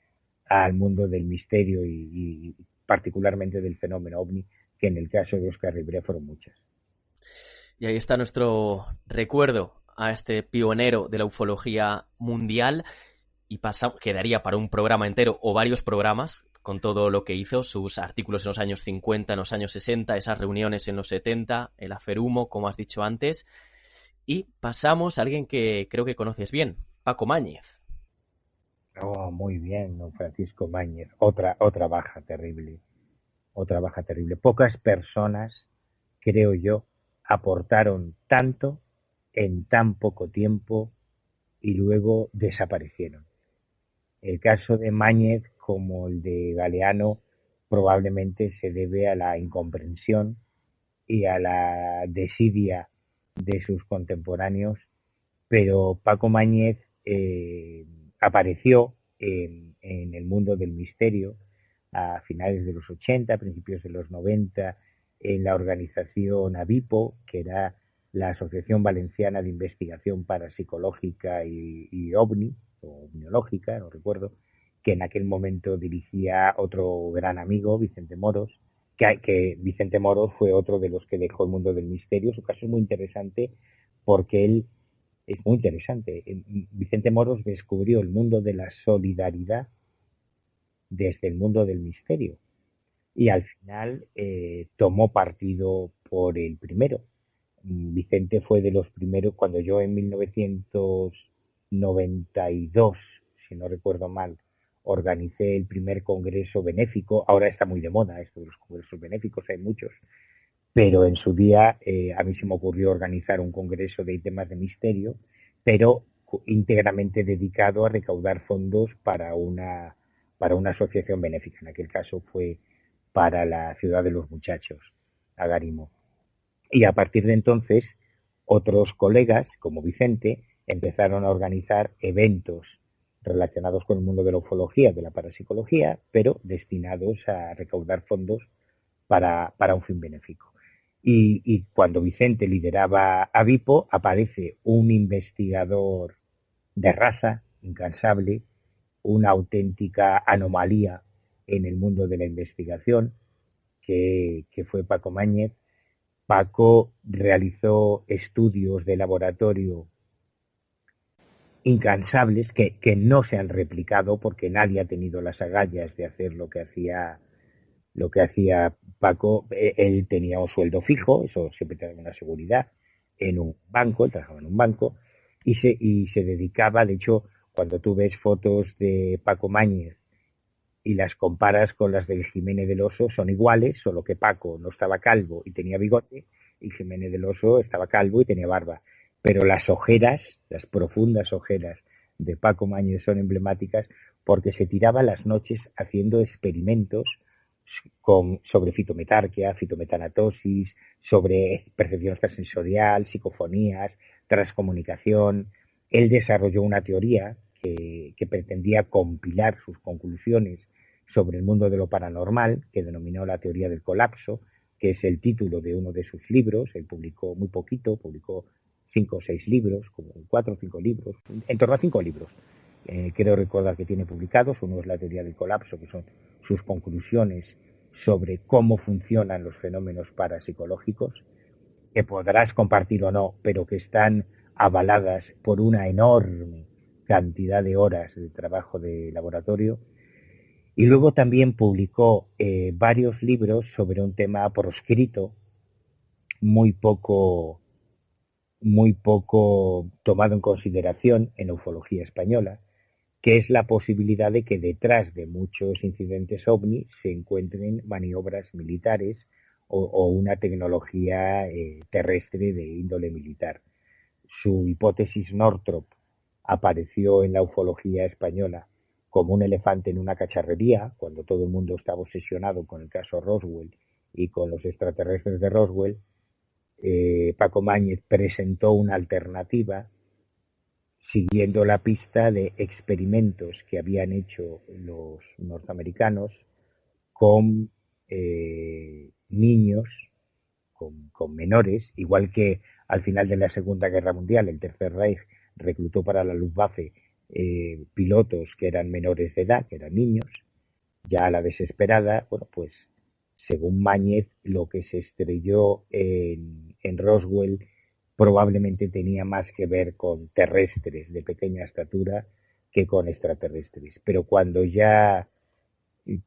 al mundo del misterio y particularmente del fenómeno ovni, que en el caso de Óscar Ribrea fueron muchas. Y ahí está nuestro recuerdo a este pionero de la ufología mundial y quedaría para un programa entero o varios programas con todo lo que hizo, sus artículos en los años 50, en los años 60, esas reuniones en los 70, el Aferumo, como has dicho antes. Y pasamos a alguien que creo que conoces bien, Paco Máñez. Oh, muy bien, don Francisco Máñez. Otra baja terrible. Pocas personas, creo yo, aportaron tanto en tan poco tiempo y luego desaparecieron. El caso de Mañez, como el de Galeano, probablemente se debe a la incomprensión y a la desidia de sus contemporáneos, pero Paco Mañez apareció en el mundo del misterio a finales de los 80, principios de los 90, en la organización AVIPO, que era la Asociación Valenciana de Investigación Parapsicológica y OVNI, o ovniológica, no recuerdo, que en aquel momento dirigía otro gran amigo, Vicente Moros, que Vicente Moros fue otro de los que dejó el mundo del misterio. Su caso es muy interesante porque él es muy interesante. Vicente Moros descubrió el mundo de la solidaridad desde el mundo del misterio y al final tomó partido por el primero. Vicente fue de los primeros, cuando yo en 1992, si no recuerdo mal, organicé el primer congreso benéfico. Ahora está muy de moda esto de los congresos benéficos, hay muchos, pero en su día a mí se me ocurrió organizar un congreso de temas de misterio, pero íntegramente dedicado a recaudar fondos para una asociación benéfica. En aquel caso fue para la Ciudad de los Muchachos, Agarimo. Y a partir de entonces, otros colegas, como Vicente, empezaron a organizar eventos relacionados con el mundo de la ufología, de la parapsicología, pero destinados a recaudar fondos para un fin benéfico. Y cuando Vicente lideraba AVIPO, aparece un investigador de raza, incansable, una auténtica anomalía en el mundo de la investigación, que fue Paco Mañez. Paco realizó estudios de laboratorio incansables que no se han replicado porque nadie ha tenido las agallas de hacer lo que hacía Paco. Él tenía un sueldo fijo, eso siempre tenía una seguridad, en un banco, él trabajaba en un banco y se dedicaba, de hecho, cuando tú ves fotos de Paco Mañez y las comparas con las del Jiménez del Oso, son iguales, solo que Paco no estaba calvo y tenía bigote, y Jiménez del Oso estaba calvo y tenía barba. Pero las ojeras, las profundas ojeras de Paco Mañez son emblemáticas porque se tiraba las noches haciendo experimentos sobre fitometarquia, fitometanatosis, sobre percepción extrasensorial, psicofonías, transcomunicación. Él desarrolló una teoría que pretendía compilar sus conclusiones sobre el mundo de lo paranormal, que denominó la teoría del colapso, que es el título de uno de sus libros. Él publicó muy poquito, publicó 5 o 6 libros, como 4 o 5 libros, en torno a 5 libros. Creo recordar que tiene publicados. Uno es la teoría del colapso, que son sus conclusiones sobre cómo funcionan los fenómenos parapsicológicos, que podrás compartir o no, pero que están avaladas por una enorme cantidad de horas de trabajo de laboratorio. Y luego también publicó varios libros sobre un tema proscrito, muy poco tomado en consideración en ufología española, que es la posibilidad de que detrás de muchos incidentes ovni se encuentren maniobras militares o una tecnología terrestre de índole militar. Su hipótesis Northrop apareció en la ufología española como un elefante en una cacharrería, cuando todo el mundo estaba obsesionado con el caso Roswell y con los extraterrestres de Roswell. Paco Mañez presentó una alternativa siguiendo la pista de experimentos que habían hecho los norteamericanos con niños, con menores, igual que al final de la Segunda Guerra Mundial el Tercer Reich reclutó para la Luftwaffe pilotos que eran menores de edad, que eran niños. Ya a la desesperada, bueno, pues según Mañez, lo que se estrelló en Roswell probablemente tenía más que ver con terrestres de pequeña estatura que con extraterrestres. Pero cuando ya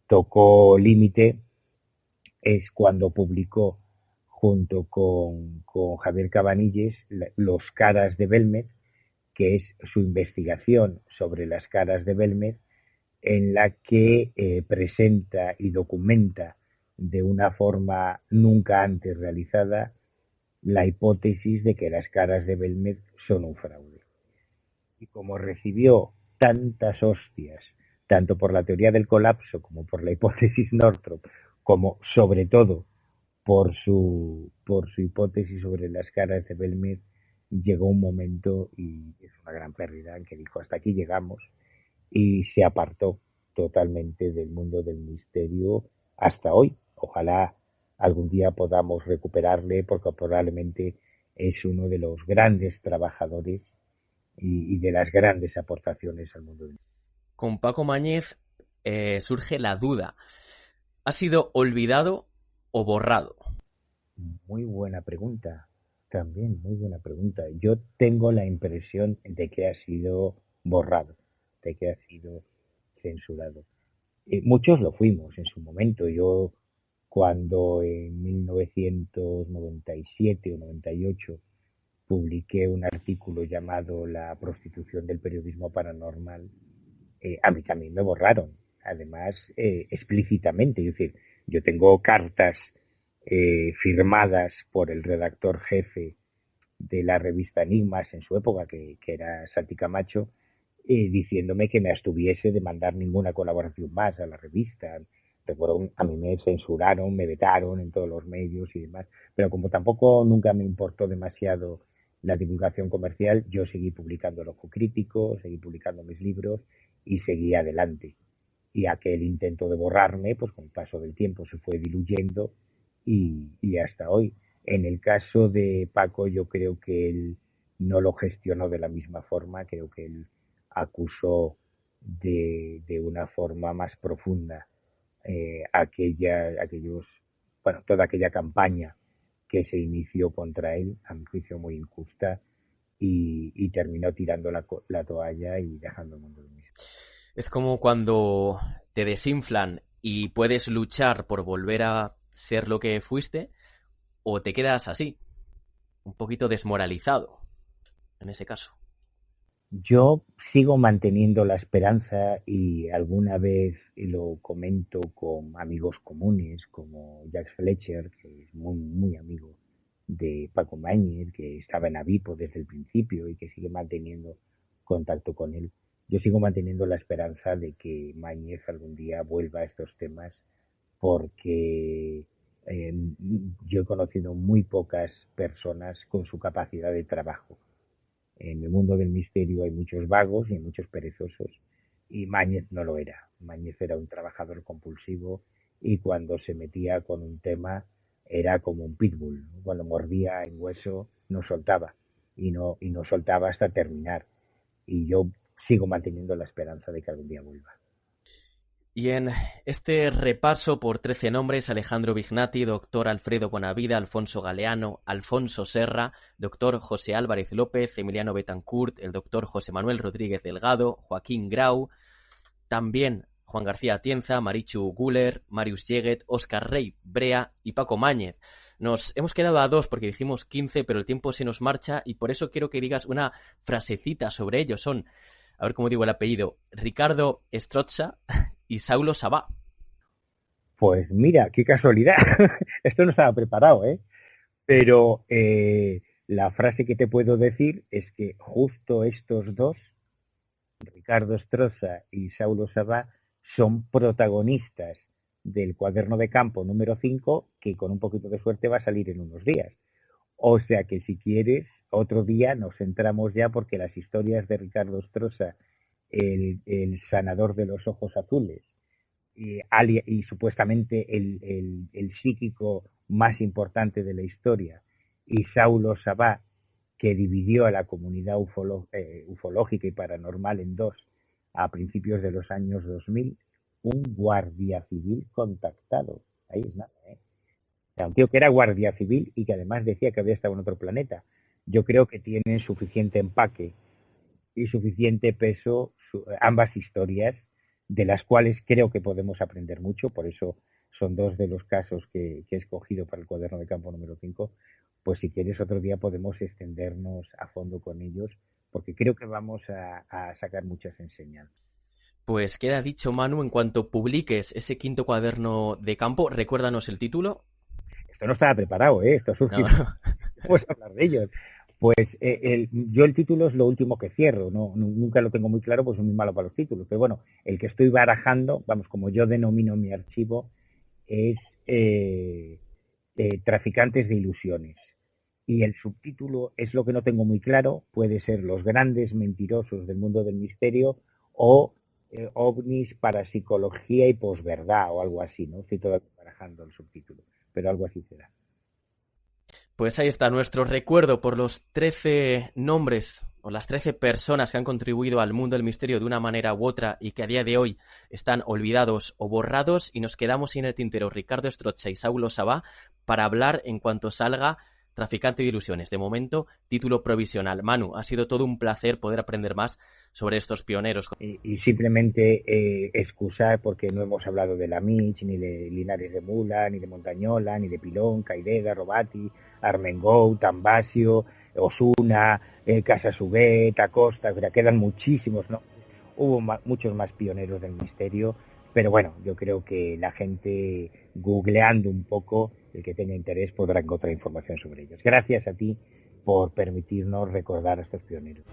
tocó límite es cuando publicó junto con Javier Cabanilles Los Caras de Belmez, que es su investigación sobre las caras de Belmez, en la que presenta y documenta de una forma nunca antes realizada la hipótesis de que las caras de Belmez son un fraude. Y como recibió tantas hostias, tanto por la teoría del colapso como por la hipótesis Northrop, como sobre todo por su hipótesis sobre las caras de Belmez, llegó un momento, y es una gran pérdida, en que dijo hasta aquí llegamos, y se apartó totalmente del mundo del misterio hasta hoy. Ojalá algún día podamos recuperarle, porque probablemente es uno de los grandes trabajadores y de las grandes aportaciones al mundo del misterio. Con Paco Mañez surge la duda. ¿Ha sido olvidado o borrado? Muy buena pregunta. También muy buena pregunta. Yo tengo la impresión de que ha sido borrado, de que ha sido censurado. Muchos lo fuimos en su momento. Yo, cuando en 1997 o 98 publiqué un artículo llamado La prostitución del periodismo paranormal, a mí también me borraron, además explícitamente. Es decir, yo tengo cartas firmadas por el redactor jefe de la revista Enigmas en su época, que era Santi Camacho, diciéndome que me abstuviese de mandar ninguna colaboración más a la revista. Recuerdo, a mí me censuraron, me vetaron en todos los medios y demás, pero como tampoco nunca me importó demasiado la divulgación comercial, yo seguí publicando el Ojo Crítico, seguí publicando mis libros y seguí adelante. Y aquel intento de borrarme, pues con el paso del tiempo se fue diluyendo y hasta hoy. En el caso de Paco, yo creo que él no lo gestionó de la misma forma. Creo que él acusó de una forma más profunda toda aquella campaña que se inició contra él, a mi juicio muy injusta, y terminó tirando la toalla y dejando el mundo del misterio. Es como cuando te desinflan y puedes luchar por volver a ser lo que fuiste, o te quedas así, un poquito desmoralizado, en ese caso. Yo sigo manteniendo la esperanza, y alguna vez lo comento con amigos comunes como Jacques Fletcher, que es muy, muy amigo de Paco Mañez, que estaba en Avipo desde el principio y que sigue manteniendo contacto con él. Yo sigo manteniendo la esperanza de que Mañez algún día vuelva a estos temas, porque yo he conocido muy pocas personas con su capacidad de trabajo. En el mundo del misterio hay muchos vagos y muchos perezosos, y Mañez no lo era. Mañez era un trabajador compulsivo, y cuando se metía con un tema era como un pitbull. Cuando mordía en hueso no soltaba, y no soltaba hasta terminar. Y yo sigo manteniendo la esperanza de que algún día vuelva. Y en este repaso por 13 nombres: Alejandro Vignati, doctor Alfredo Bonavida, Alfonso Galeano, Alfonso Serra, doctor José Álvarez López, Emiliano Betancourt, el doctor José Manuel Rodríguez Delgado, Joaquín Grau, también Juan García Atienza, Marichu Guller, Marius Yeguet, Óscar Rey Brea y Paco Mañez. Nos hemos quedado a 2 porque dijimos 15, pero el tiempo se nos marcha, y por eso quiero que digas una frasecita sobre ellos. Son, a ver cómo digo el apellido, Ricardo Strozza y Saulo Sabá. Pues mira, qué casualidad. Esto no estaba preparado, pero la frase que te puedo decir es que justo estos dos, Ricardo Strozza y Saulo Sabá, son protagonistas del cuaderno de campo número 5, que con un poquito de suerte va a salir en unos días. O sea que, si quieres, otro día nos centramos ya, porque las historias de Ricardo Strozza, el sanador de los ojos azules, y supuestamente el psíquico más importante de la historia, y Saulo Sabá, que dividió a la comunidad ufológica y paranormal en dos a principios de los años 2000, un guardia civil contactado. Ahí es nada, O sea, un tío que era guardia civil y que además decía que había estado en otro planeta. Yo creo que tienen suficiente empaque y suficiente peso ambas historias, de las cuales creo que podemos aprender mucho. Por eso son dos de los casos que he escogido para el cuaderno de campo número 5. Pues si quieres, otro día podemos extendernos a fondo con ellos, porque creo que vamos a sacar muchas enseñanzas. Pues queda dicho, Manu. En cuanto publiques ese quinto cuaderno de campo, recuérdanos el título. Esto no estaba preparado, esto ha surgido. No. Vamos a hablar de ellos. Pues yo el título es lo último que cierro, nunca lo tengo muy claro, pues soy muy malo para los títulos, pero bueno, el que estoy barajando, vamos, como yo denomino mi archivo, es Traficantes de Ilusiones. Y el subtítulo es lo que no tengo muy claro, puede ser Los grandes mentirosos del mundo del misterio o ovnis, parapsicología y posverdad o algo así, ¿no? Estoy todavía barajando el subtítulo, pero algo así será. Pues ahí está nuestro recuerdo por los 13 nombres o las 13 personas que han contribuido al mundo del misterio de una manera u otra y que a día de hoy están olvidados o borrados, y nos quedamos sin el tintero Ricardo Estrocha y Saulo Sabá para hablar en cuanto salga Traficante de Ilusiones. De momento, título provisional. Manu, ha sido todo un placer poder aprender más sobre estos pioneros. Y simplemente excusar porque no hemos hablado de Lamich, ni de Linares de Mula, ni de Montañola, ni de Pilón, Caidega, Robati, Armengou, Tambasio, Osuna, Casasubet, Acosta, quedan muchísimos, ¿no? Hubo muchos más pioneros del misterio, pero bueno, yo creo que la gente, googleando un poco, el que tenga interés podrá encontrar información sobre ellos. Gracias a ti por permitirnos recordar a estos pioneros.